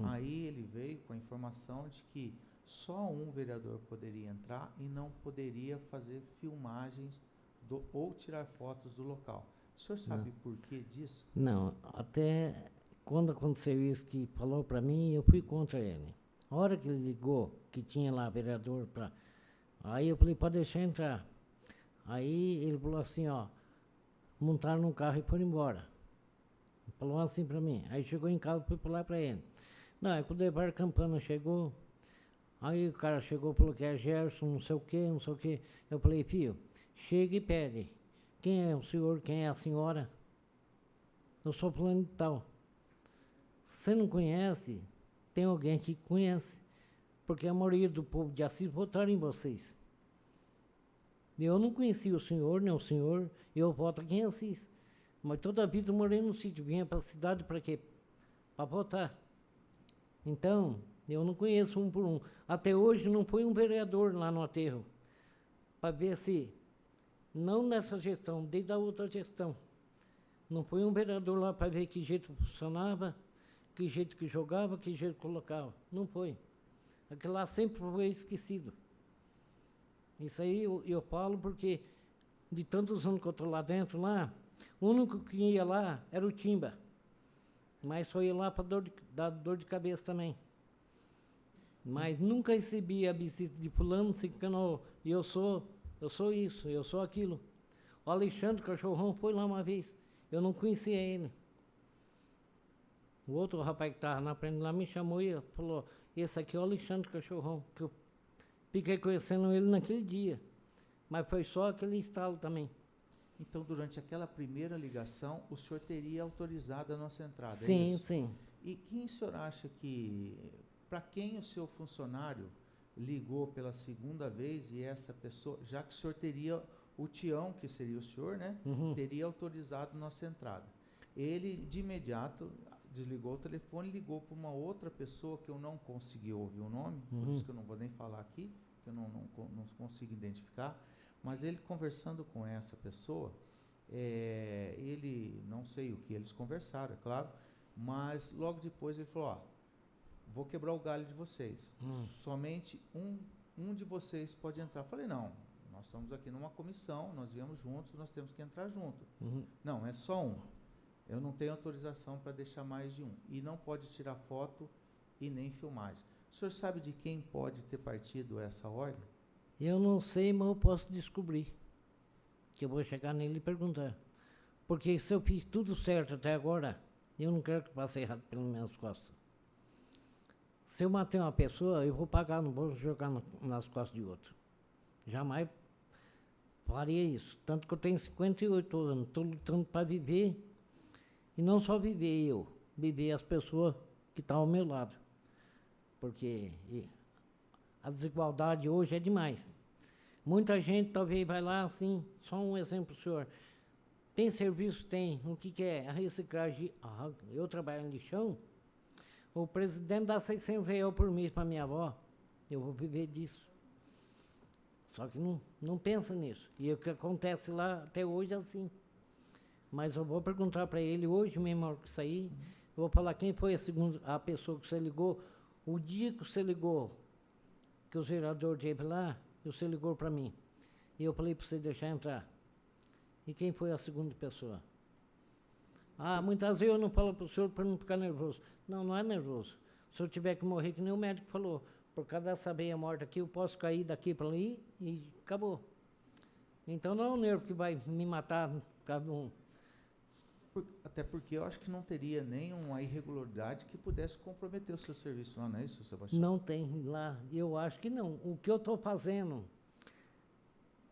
Aí ele veio com a informação de que só um vereador poderia entrar e não poderia fazer filmagens ou tirar fotos do local. O senhor sabe por que disso? Não, até quando aconteceu isso que falou para mim, eu fui contra ele. A hora que ele ligou, que tinha lá vereador para Aí eu falei, pode deixar entrar. Aí ele falou assim, ó, montaram no carro e foram embora. Falou assim pra mim. Aí chegou em casa, fui falar pra ele. Não, aí quando o Eduardo Campana chegou, aí o cara chegou e falou que é Gerson, não sei o quê, não sei o quê. Eu falei, filho, chega e pede. Quem é o senhor, quem é a senhora? Eu sou fulano de tal. Você não conhece? Tem alguém que conhece. Porque a maioria do povo de Assis votaram em vocês. Eu não conhecia o senhor, nem o senhor, eu voto aqui em Assis. Mas toda a vida eu morei no sítio, vinha para a cidade para quê? Para votar. Então, eu não conheço um por um. Até hoje não foi um vereador lá no aterro, para ver se, não nessa gestão, desde a outra gestão, não foi um vereador lá para ver que jeito funcionava, que jeito que jogava, que jeito colocava. Não foi. Aquilo lá sempre foi esquecido. Isso aí eu falo porque de tantos anos que eu estou lá dentro, lá, o único que ia lá era o Timba. Mas só ia lá para dar dor de cabeça também. Mas nunca recebi a visita de fulano, ciclano, e eu sou isso, eu sou aquilo. O Alexandre Cachorrão foi lá uma vez, eu não conhecia ele. O outro rapaz que estava na frente lá me chamou e falou, esse aqui é o Alexandre Cachorrão, que eu fiquei conhecendo ele naquele dia. Mas foi só aquele estalo também. Então, durante aquela primeira ligação, o senhor teria autorizado a nossa entrada, é Sim, isso? sim. E quem o senhor acha que, para quem o seu funcionário ligou pela segunda vez e essa pessoa, já que o senhor teria o Tião, que seria o senhor, né, teria autorizado nossa entrada. Ele, de imediato, desligou o telefone, ligou para uma outra pessoa que eu não consegui ouvir o nome, por isso que eu não vou nem falar aqui, que eu não consigo identificar, mas ele conversando com essa pessoa, ele, não sei o que eles conversaram, é claro, mas logo depois ele falou, ó, vou quebrar o galho de vocês, somente um de vocês pode entrar. Eu falei, não, nós estamos aqui numa comissão, nós viemos juntos, nós temos que entrar junto. Não, é só um. Eu não tenho autorização para deixar mais de um. E não pode tirar foto e nem filmagem. O senhor sabe de quem pode ter partido essa ordem? Eu não sei, mas eu posso descobrir. Que eu vou chegar nele e perguntar. Porque se eu fiz tudo certo até agora, eu não quero que passe errado pelas minhas costas. Se eu matei uma pessoa, eu vou pagar, não vou jogar nas costas de outro. Jamais faria isso. Tanto que eu tenho 58 anos, estou lutando para viver. E não só viver eu, viver as pessoas que estão ao meu lado. Porque a desigualdade hoje é demais. Muita gente talvez vai lá assim, só um exemplo, senhor. Tem serviço? Tem. O que é? A reciclagem. Eu trabalho em lixão. O presidente dá 600 reais por mês para minha avó. Eu vou viver disso. Só que não pensa nisso. E o que acontece lá até hoje é assim. Mas eu vou perguntar para ele hoje mesmo, na hora que sair, eu vou falar quem foi a pessoa que você ligou. O dia que você ligou, que o gerador teve lá, você ligou para mim. E eu falei para você deixar entrar. E quem foi a segunda pessoa? Muitas vezes eu não falo para o senhor para não ficar nervoso. Não é nervoso. Se eu tiver que morrer, que nem o médico falou, por causa dessa veia morta aqui, eu posso cair daqui para ali e acabou. Então não é o nervo que vai me matar por causa de um... Até porque eu acho que não teria nenhuma irregularidade que pudesse comprometer o seu serviço lá, não é isso, Sebastião? Não tem lá, eu acho que não. O que eu estou fazendo,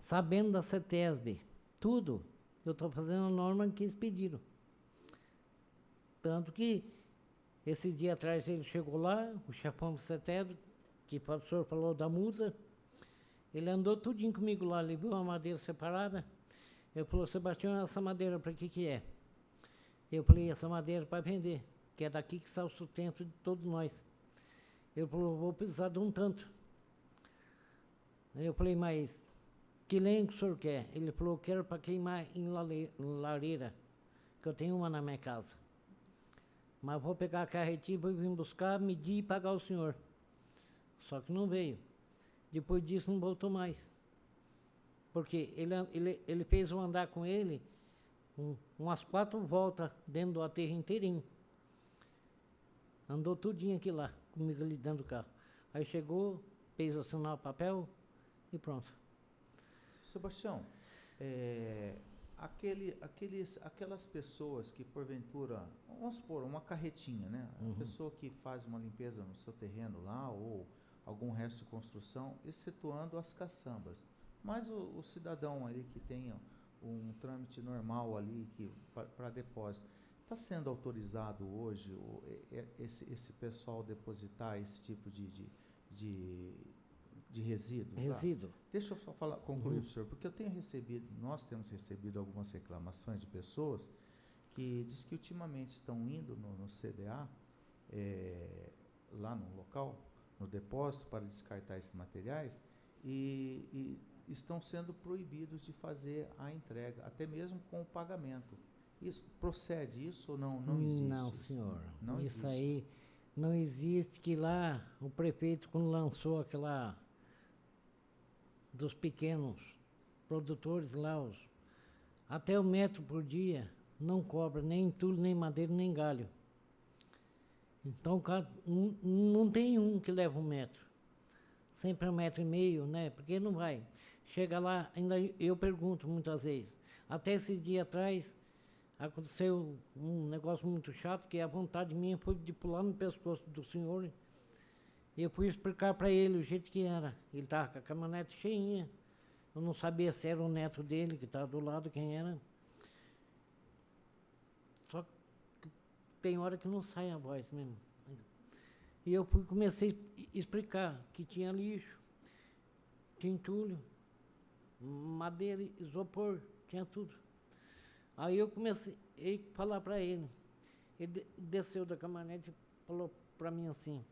sabendo da CETESB, tudo, eu estou fazendo a norma que eles pediram. Tanto que, esse dia atrás ele chegou lá, o chefão do CETESB, que o professor falou da multa, ele andou tudinho comigo lá, ele viu uma madeira separada, ele falou, Sebastião, essa madeira para que é? Eu falei, essa madeira para vender, que é daqui que sai o sustento de todos nós. Ele falou, vou precisar de um tanto. Eu falei, mas que lenha que o senhor quer? Ele falou, quero para queimar em lareira, que eu tenho uma na minha casa. Mas vou pegar a carretinha, vou vir buscar, medir e pagar o senhor. Só que não veio. Depois disso não voltou mais. Porque ele fez eu andar com ele umas 4 voltas dentro do aterro inteirinho. Andou tudinho aqui lá, comigo ali dentro do carro. Aí chegou, fez assinar o papel e pronto. Sebastião, aquelas pessoas que porventura, vamos supor, uma carretinha, né? A pessoa que faz uma limpeza no seu terreno lá, ou algum resto de construção, excetuando as caçambas. Mas o cidadão ali que tenha um trâmite normal ali para depósito, está sendo autorizado hoje esse pessoal depositar esse tipo de resíduos? Resíduo. Deixa eu só concluir, professor, porque nós temos recebido algumas reclamações de pessoas que diz que ultimamente estão indo no CDA, lá no local, no depósito, para descartar esses materiais, e estão sendo proibidos de fazer a entrega, até mesmo com o pagamento. Procede isso ou não? Não existe? Não, senhor. Não isso existe. Aí não existe, que lá o prefeito, quando lançou aquela dos pequenos produtores lá, até o metro por dia, não cobra nem entulho, nem madeira, nem galho. Então, não tem um que leva 1 metro. Sempre 1,5 metro, né? Porque não vai. Chega lá, ainda eu pergunto muitas vezes. Até esses dias atrás, aconteceu um negócio muito chato, que a vontade minha foi de pular no pescoço do senhor. E eu fui explicar para ele o jeito que era. Ele estava com a caminhonete cheinha. Eu não sabia se era o neto dele, que estava do lado, quem era. Só que tem hora que não sai a voz mesmo. E eu comecei a explicar que tinha lixo, tinha entulho, madeira, isopor, tinha tudo. Aí eu comecei a falar para ele. Ele desceu da caminhonete e falou para mim assim: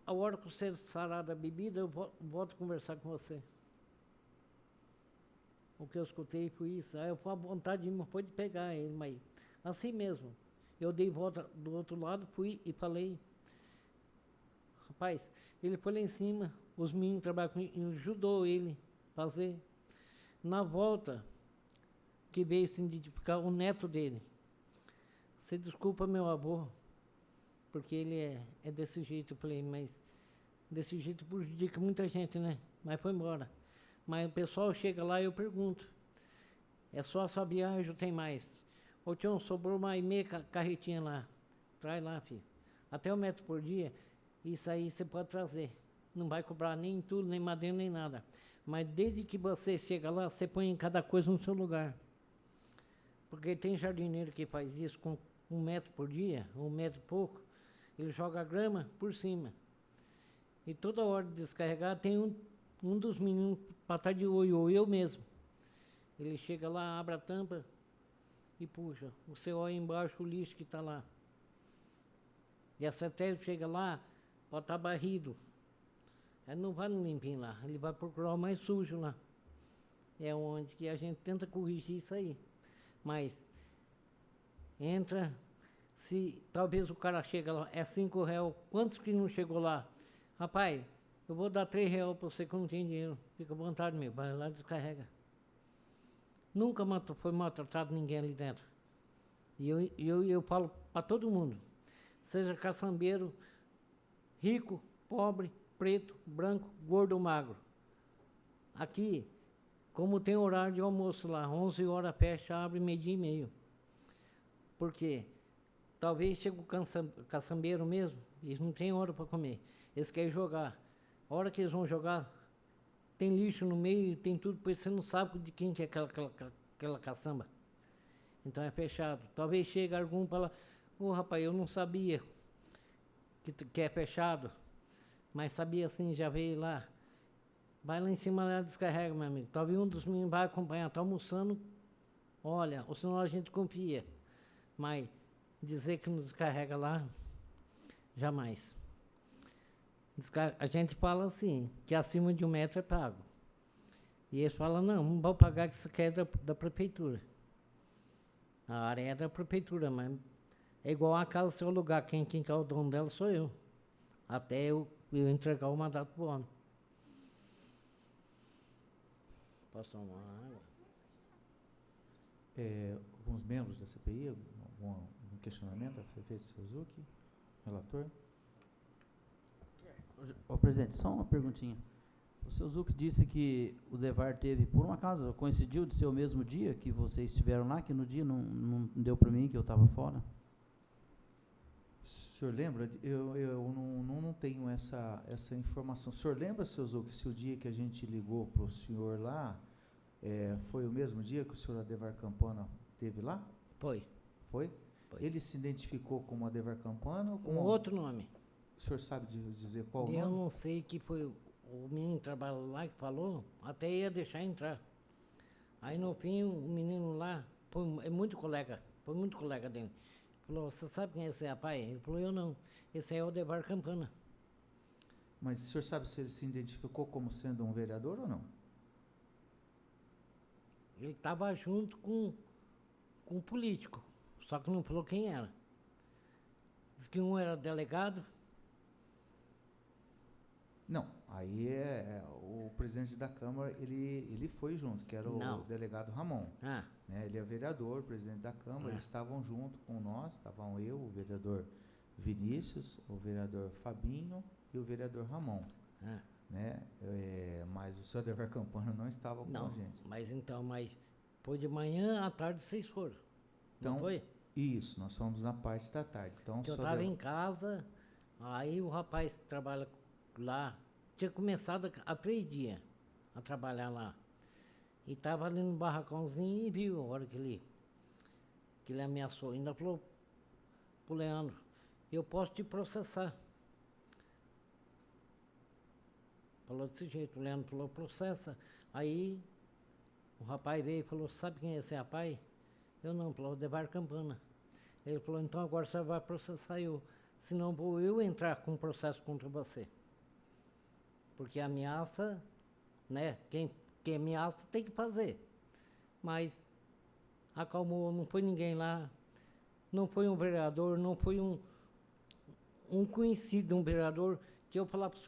a hora que você sarar da bebida, eu volto a conversar com você. O que eu escutei foi isso. Aí eu fui à vontade de foi de pegar ele, mas assim mesmo. Eu dei volta do outro lado, fui e falei: rapaz, ele foi lá em cima, os meninos trabalham com ele, ajudou ele a fazer. Na volta, que veio se identificar o neto dele. Você desculpa meu avô, porque ele é desse jeito. Eu falei, mas desse jeito prejudica muita gente, né? Mas foi embora. Mas o pessoal chega lá e eu pergunto: é só a sua viagem ou tem mais? Ô Tião, sobrou uma meia carretinha lá. Traz lá, filho. Até 1 metro por dia, isso aí você pode trazer. Não vai cobrar nem entulho, nem madeira, nem nada. Mas desde que você chega lá, você põe cada coisa no seu lugar. Porque tem jardineiro que faz isso com 1 metro por dia, 1 metro e pouco. Ele joga a grama por cima. E toda hora de descarregar tem um dos meninos para estar de olho, eu mesmo. Ele chega lá, abre a tampa e puxa. Você olha embaixo o lixo que está lá. E a satélite chega lá, pode estar barrido. Ele não vai no limpinho lá, ele vai procurar o mais sujo lá. É onde que a gente tenta corrigir isso aí. Mas entra, se talvez o cara chega lá, é R$5, quantos que não chegou lá? Rapaz, eu vou dar R$3 para você que não tem dinheiro. Fica à vontade, meu, vai lá e descarrega. Nunca foi maltratado ninguém ali dentro. E eu falo para todo mundo, seja caçambeiro, rico, pobre, preto, branco, gordo ou magro. Aqui, como tem horário de almoço lá, 11 horas fecha, abre 12:30. Por quê? Talvez chegue o caçambeiro mesmo, eles não têm hora para comer. Eles querem jogar. A hora que eles vão jogar, tem lixo no meio, tem tudo, pois você não sabe de quem que é aquela caçamba. Então é fechado. Talvez chegue algum para lá, rapaz, eu não sabia que é fechado, mas sabia assim, já veio lá. Vai lá em cima, lá descarrega, meu amigo. Talvez um dos meninos vai acompanhar, está almoçando, olha, ou senão a gente confia. Mas dizer que nos descarrega lá, jamais. A gente fala assim, que acima de 1 metro é pago. E eles falam, não vou pagar, que isso aqui é da prefeitura. A área é da prefeitura, mas é igual a casa, seu lugar, quem é o dono dela sou eu. Até eu entregar o mandato para o homem. Posso tomar uma água? Alguns membros da CPI, algum questionamento a prefeito Suzuki, relator? Ô, presidente, só uma perguntinha. O seu Zuc disse que o Devar teve, por um acaso, coincidiu de ser o mesmo dia que vocês estiveram lá, que no dia não deu para mim, que eu estava fora? O senhor lembra? Eu não tenho essa informação. O senhor lembra, seu Zuc, se o dia que a gente ligou para o senhor lá, foi o mesmo dia que o senhor Adevar Campana esteve lá? Foi. Foi? Foi. Ele se identificou como Adevar Campana ou Com como... outro nome. O senhor sabe dizer qual o Eu nome? não sei que foi o menino que trabalha lá que falou, até ia deixar entrar. Aí no fim, o menino lá, foi muito colega dele. Falou, você sabe quem é esse rapaz? Ele falou, eu não. Esse é o Adevar Campana. Mas o senhor sabe se ele se identificou como sendo um vereador ou não? Ele estava junto com um político, só que não falou quem era. Diz que um era delegado. Não, aí o presidente da Câmara, ele foi junto, que era Não. o delegado Ramon. Ah, Né? Ele é vereador, presidente da Câmara, eles estavam junto com nós, estavam eu, o vereador Vinícius, o vereador Fabinho e o vereador Ramon. ah. Né? Mas o senhor Adevar Campana não estava com Não, a gente. mas foi de manhã à tarde vocês foram. Então, Não foi? Isso, nós fomos na parte da tarde. Então, Que eu o senhor estava em casa, aí o rapaz que trabalha lá, tinha começado há 3 dias a trabalhar lá. E estava ali no barracãozinho e viu a hora que ele ameaçou. Ainda falou pro Leandro, eu posso te processar. Falou desse jeito, o Leandro falou, processa. Aí o rapaz veio e falou, sabe quem é esse rapaz? Eu não, falou, Adevar Campana. Ele falou, então agora você vai processar eu, senão vou eu entrar com um processo contra você. Porque ameaça, né, quem ameaça tem que fazer. Mas acalmou, não foi ninguém lá, não foi um vereador, não foi um conhecido, um vereador, que eu falar para o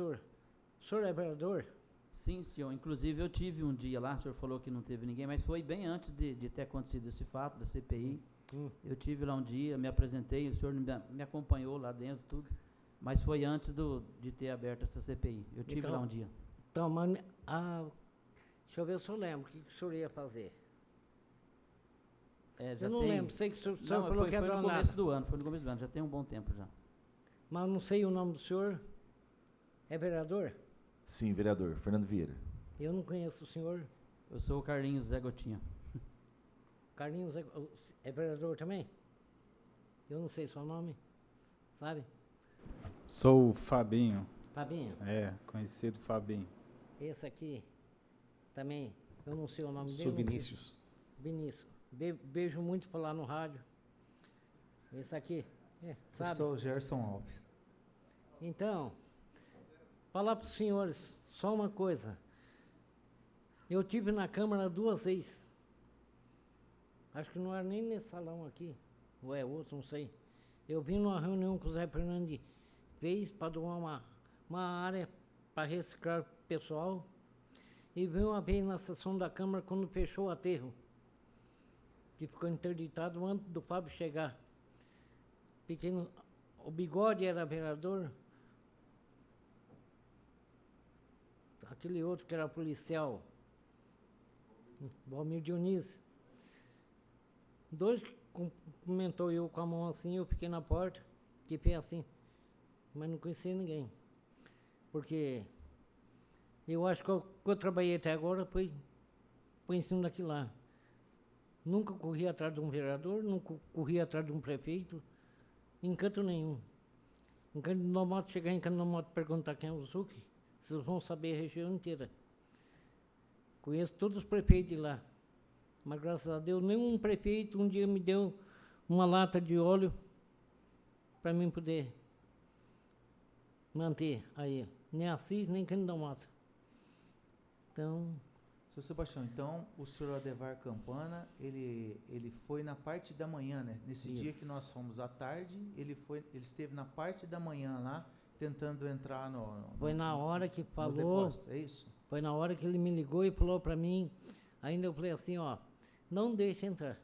senhor é vereador? Sim, senhor. Inclusive, eu tive um dia lá, o senhor falou que não teve ninguém, mas foi bem antes de ter acontecido esse fato da CPI. Eu tive lá um dia, me apresentei, o senhor me acompanhou lá dentro, tudo. Mas foi antes de ter aberto essa CPI. Eu tive Então, lá um dia. Então, deixa eu ver se eu lembro o que o senhor ia fazer. Já Eu não tem- lembro, sei que o senhor Não, falou foi que ia no dar começo do ano, foi no começo do ano, já tem um bom tempo já. Mas não sei o nome do senhor. É vereador? Sim, vereador. Fernando Vieira. Eu não conheço o senhor. Eu sou o Carlinhos Zé Gotinha. Carlinhos é vereador também? Eu não sei seu nome, sabe? Sou o Fabinho, Fabinho, conhecido Fabinho. esse aqui também, eu não sei o nome dele. Sou não sei. Vinícius. Vinícius. Beijo muito falar no rádio. Esse aqui, Eu sabe? sou o Gerson Alves. Então, falar para os senhores só uma coisa. Eu tive na Câmara 2 vezes. Acho que não era nem nesse salão aqui, ou é outro, não sei. Eu vim numa reunião com o Zé Fernandes, fez para doar uma área para reciclar o pessoal. E veio uma vez na sessão da Câmara quando fechou o aterro, que ficou interditado antes do Fábio chegar. Pequeno, o Bigode era vereador, aquele outro que era policial, Valmir Dionísio. 2 cumprimentou eu com a mão assim, eu fiquei na porta, fiquei assim, mas não conhecia ninguém. Porque eu acho que eu trabalhei até agora foi em cima daquilo lá. Nunca corri atrás de um vereador, nunca corri atrás de um prefeito, em canto nenhum. Em Cândido Nomoto, chegar em Cândido Nomoto e perguntar quem é o Zuc, vocês vão saber a região inteira. Conheço todos os prefeitos de lá. Mas, graças a Deus, nenhum prefeito um dia me deu uma lata de óleo para mim poder manter aí. Nem Assis, nem Cândido Nomoto. Então, Seu Sebastião, então o senhor Adevar Campana, ele foi na parte da manhã, né? Nesse dia Isso. que nós fomos à tarde, ele esteve na parte da manhã lá, tentando entrar foi na hora que no falou, depósito, é isso? foi na hora que ele me ligou e falou para mim, ainda eu falei assim, ó, não deixa entrar.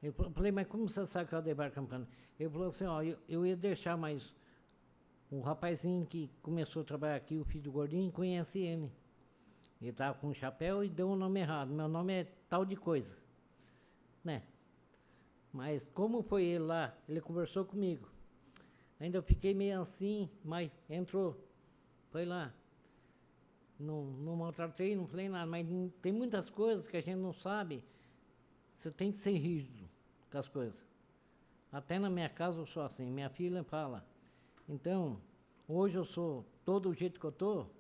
Eu falei, mas como você sabe que é o Adevar Campana? Ele falou assim, ó, eu ia deixar, mas O rapazinho que começou a trabalhar aqui, o filho do gordinho, conhece ele. Ele estava com um chapéu e deu o nome errado. Meu nome é tal de coisa, né? Mas como foi ele lá, ele conversou comigo. Ainda eu fiquei meio assim, mas entrou, foi lá. Não maltratei, não falei nada, mas tem muitas coisas que a gente não sabe. Você tem que ser rígido com as coisas. Até na minha casa eu sou assim, minha filha fala. Então, hoje eu sou todo o jeito que eu estou,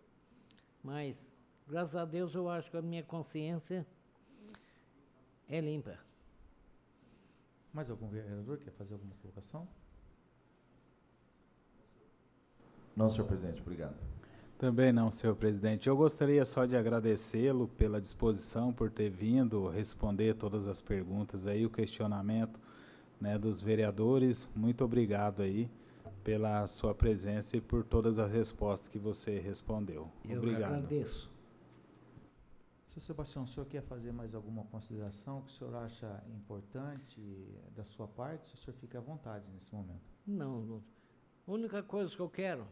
mas, graças a Deus, eu acho que a minha consciência é limpa. Mais algum vereador quer fazer alguma colocação? Não, senhor presidente, obrigado. Também não, senhor presidente. Eu gostaria só de agradecê-lo pela disposição, por ter vindo responder todas as perguntas aí, o questionamento, né, dos vereadores. Muito obrigado aí pela sua presença e por todas as respostas que você respondeu. Eu Obrigado. agradeço. Seu Sebastião, o senhor quer fazer mais alguma consideração que o senhor acha importante da sua parte? O senhor fica à vontade nesse momento. Não. A única coisa que eu quero,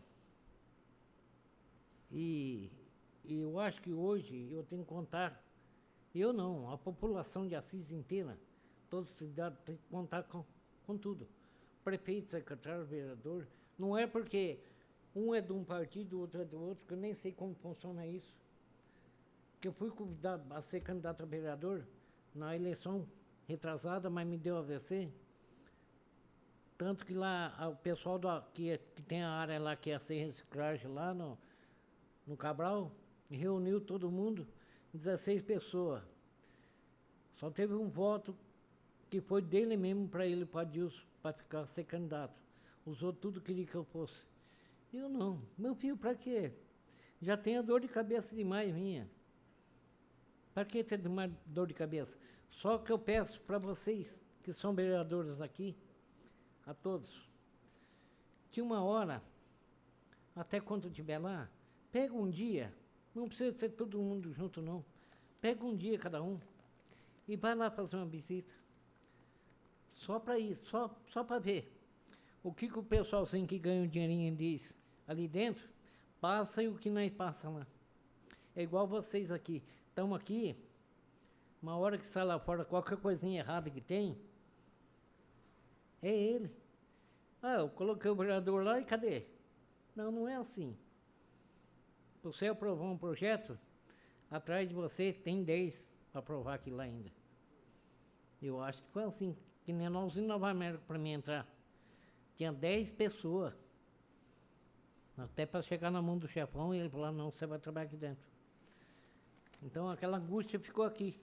e eu acho que hoje eu tenho que contar, eu não, a população de Assis inteira, toda a cidade tem que contar com tudo. Prefeito, secretário, vereador. Não é porque um é de um partido, o outro é do outro, que eu nem sei como funciona isso. Que eu fui convidado a ser candidato a vereador na eleição retrasada, mas me deu AVC. Tanto que lá o pessoal que tem a área lá que é a sem reciclagem lá no Cabral, reuniu todo mundo, 16 pessoas. Só teve um voto que foi dele mesmo para ele, para Adilson, para ficar ser candidato. Os outros tudo queriam que eu fosse. Eu não. Meu filho, para quê? Já tenho dor de cabeça demais minha. Para que ter mais dor de cabeça? Só que eu peço para vocês, que são vereadores aqui, a todos, que uma hora, até quando eu estiver lá, pega um dia, não precisa ser todo mundo junto não, pega um dia cada um e vai lá fazer uma visita. Só para isso, só para ver. O que o pessoalzinho que ganha um dinheirinho diz ali dentro, passa e o que nós passa lá. É igual vocês aqui. Estamos aqui, uma hora que sai lá fora, qualquer coisinha errada que tem, é ele. Ah, eu coloquei o vereador lá e cadê? Não é assim. Você aprovou um projeto, atrás de você tem 10 para aprovar aquilo lá ainda. Eu acho que foi assim, que nem nós em Nova América para mim entrar. Tinha 10 pessoas. Até para chegar na mão do chefão e ele falou, não, você vai trabalhar aqui dentro. Então aquela angústia ficou aqui.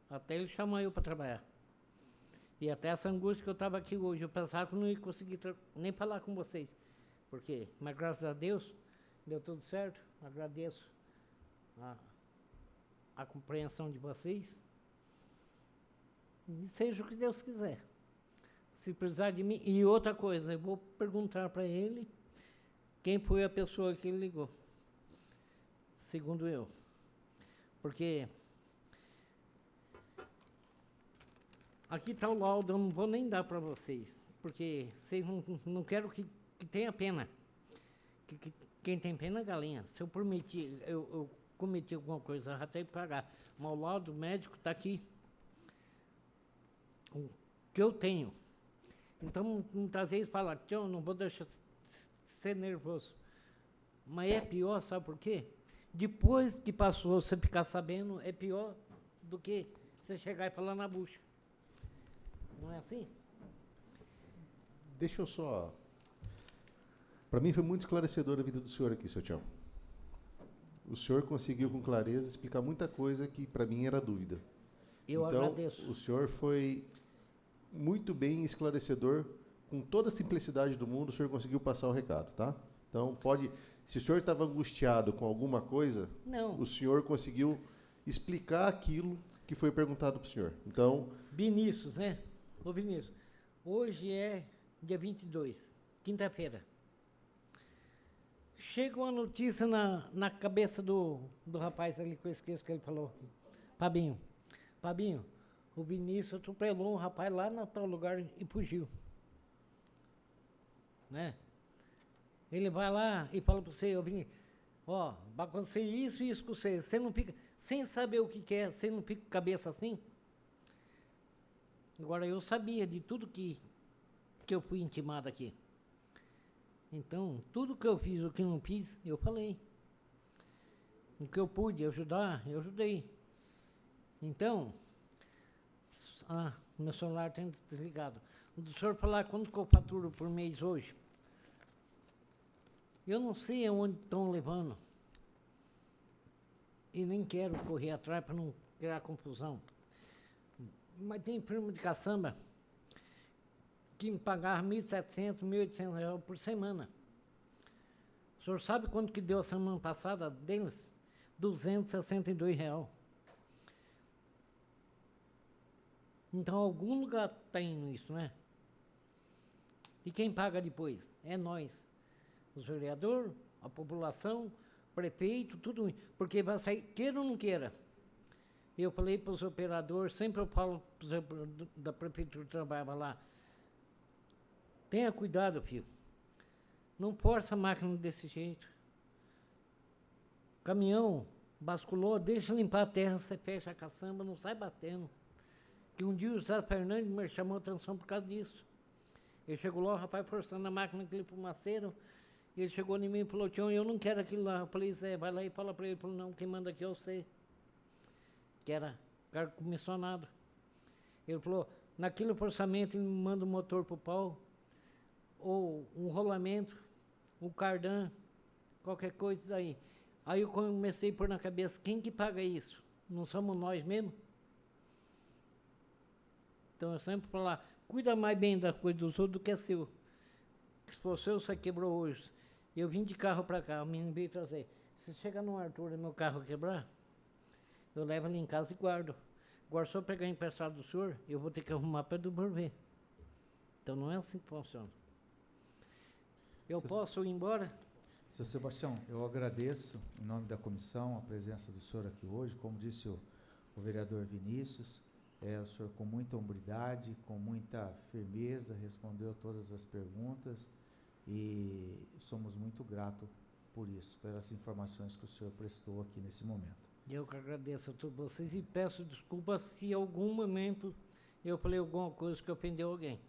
Até ele chamou eu para trabalhar. E até essa angústia que eu estava aqui hoje, eu pensava que eu não ia conseguir nem falar com vocês. Por quê? Mas graças a Deus, deu tudo certo. Agradeço a compreensão de vocês. E seja o que Deus quiser. Se precisar de mim. E outra coisa, eu vou perguntar para ele quem foi a pessoa que ele ligou. Segundo eu. Porque aqui está o laudo, eu não vou nem dar para vocês. Porque vocês não quero que tenha pena. Quem tem pena é galinha. Se eu prometer, eu cometi alguma coisa, eu já tenho que pagar. Mas o laudo médico está aqui. Com o que eu tenho. Então, muitas vezes fala, eu não vou deixar ser nervoso. Mas é pior, sabe por quê? Depois que passou, você ficar sabendo, é pior do que você chegar e falar na bucha. Não é assim? Deixa eu só... Para mim foi muito esclarecedora a vida do senhor aqui, seu Tião. O senhor conseguiu com clareza explicar muita coisa que para mim era dúvida. Eu então, agradeço. O senhor foi muito bem esclarecedor, com toda a simplicidade do mundo, o senhor conseguiu passar o recado, tá? Então, se o senhor estava angustiado com alguma coisa, não. O senhor conseguiu explicar aquilo que foi perguntado para o senhor. Então... Vinícius, né? Ô Vinícius, hoje é dia 22, quinta-feira. Chega uma notícia na cabeça do rapaz ali, que eu esqueço que ele falou. Fabinho, o Vinícius atropelou um rapaz lá no tal lugar e fugiu. Né? Ele vai lá e fala para você, eu vim, ó, vai acontecer isso e isso com você. Você não fica, sem saber o que é, você não fica com a cabeça assim? Agora, eu sabia de tudo que eu fui intimado aqui. Então, tudo que eu fiz, o que não fiz, eu falei. O que eu pude ajudar, eu ajudei. Então, meu celular está desligado. O senhor falar quanto que eu faturo por mês hoje, eu não sei aonde estão levando. E nem quero correr atrás para não criar confusão. Mas tem firma de caçamba que me pagava R$1.700, R$1.800 por semana. O senhor sabe quanto que deu a semana passada deles? R$262. Então, algum lugar tem isso, né? E quem paga depois? É nós. Os vereadores, a população, prefeito, tudo. Porque vai sair, queira ou não queira. Eu falei para os operadores, sempre eu falo da prefeitura que trabalhava lá, tenha cuidado, filho. Não força a máquina desse jeito. Caminhão basculou, deixa limpar a terra, você fecha a caçamba, não sai batendo. Que um dia o Zé Fernandes me chamou a atenção por causa disso. Ele chegou lá, o rapaz forçando a máquina, aquele fumaceiro, ele chegou em mim e falou, Tião, eu não quero aquilo lá. Eu falei, Zé, vai lá e fala para ele. Ele falou, não, quem manda aqui é você. Que era cargo comissionado. Ele falou, naquele orçamento ele me manda um motor pro pau, ou um rolamento, um cardan, qualquer coisa daí. Aí eu comecei a pôr na cabeça, quem que paga isso? Não somos nós mesmo? Então eu sempre falo lá, cuida mais bem da coisa dos outros do que é seu. Se for seu, você quebrou hoje. Eu vim de carro para cá, o menino veio trazer. Se chegar no Arthur e meu carro quebrar, eu levo ele em casa e guardo. Agora, se eu pegar emprestado do senhor, eu vou ter que arrumar para devolver. Então, não é assim que funciona. Eu posso ir embora? Seu Sebastião, eu agradeço, em nome da comissão, a presença do senhor aqui hoje. Como disse o vereador Vinícius, o senhor com muita hombridade, com muita firmeza, respondeu todas as perguntas e somos muito gratos por isso, pelas informações que o senhor prestou aqui nesse momento. Eu que agradeço a todos vocês e peço desculpas se em algum momento eu falei alguma coisa que ofendeu alguém,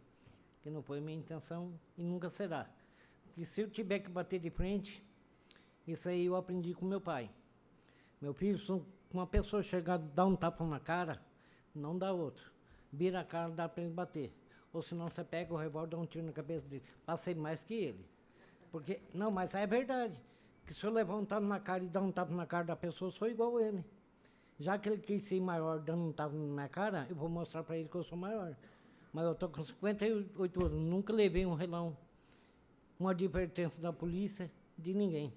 que não foi minha intenção e nunca será. E se eu tiver que bater de frente, isso aí eu aprendi com meu pai. Meu filho, se uma pessoa chegar e dar um tapa na cara, não dá outro. Vira a cara, dá para ele bater. Ou senão você pega o revólver e dá um tiro na cabeça dele. Passei mais que ele. Porque, não, mas é verdade. Que se eu levar um tapa na cara e dar um tapa na cara da pessoa, eu sou igual a ele. Já que ele quis ser maior dando um tapa na minha cara, eu vou mostrar para ele que eu sou maior. Mas eu estou com 58 anos, nunca levei um relão, uma advertência da polícia, de ninguém.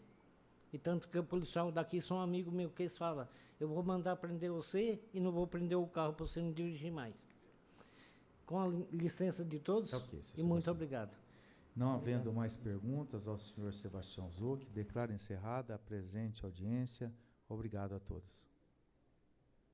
E tanto que o policial daqui são um amigo meu que eles falam, eu vou mandar prender você e não vou prender o carro para você não dirigir mais. Com a licença de todos, e muito obrigado. Não havendo mais perguntas ao senhor Sebastião Zucchi, declaro encerrada a presente audiência. Obrigado a todos.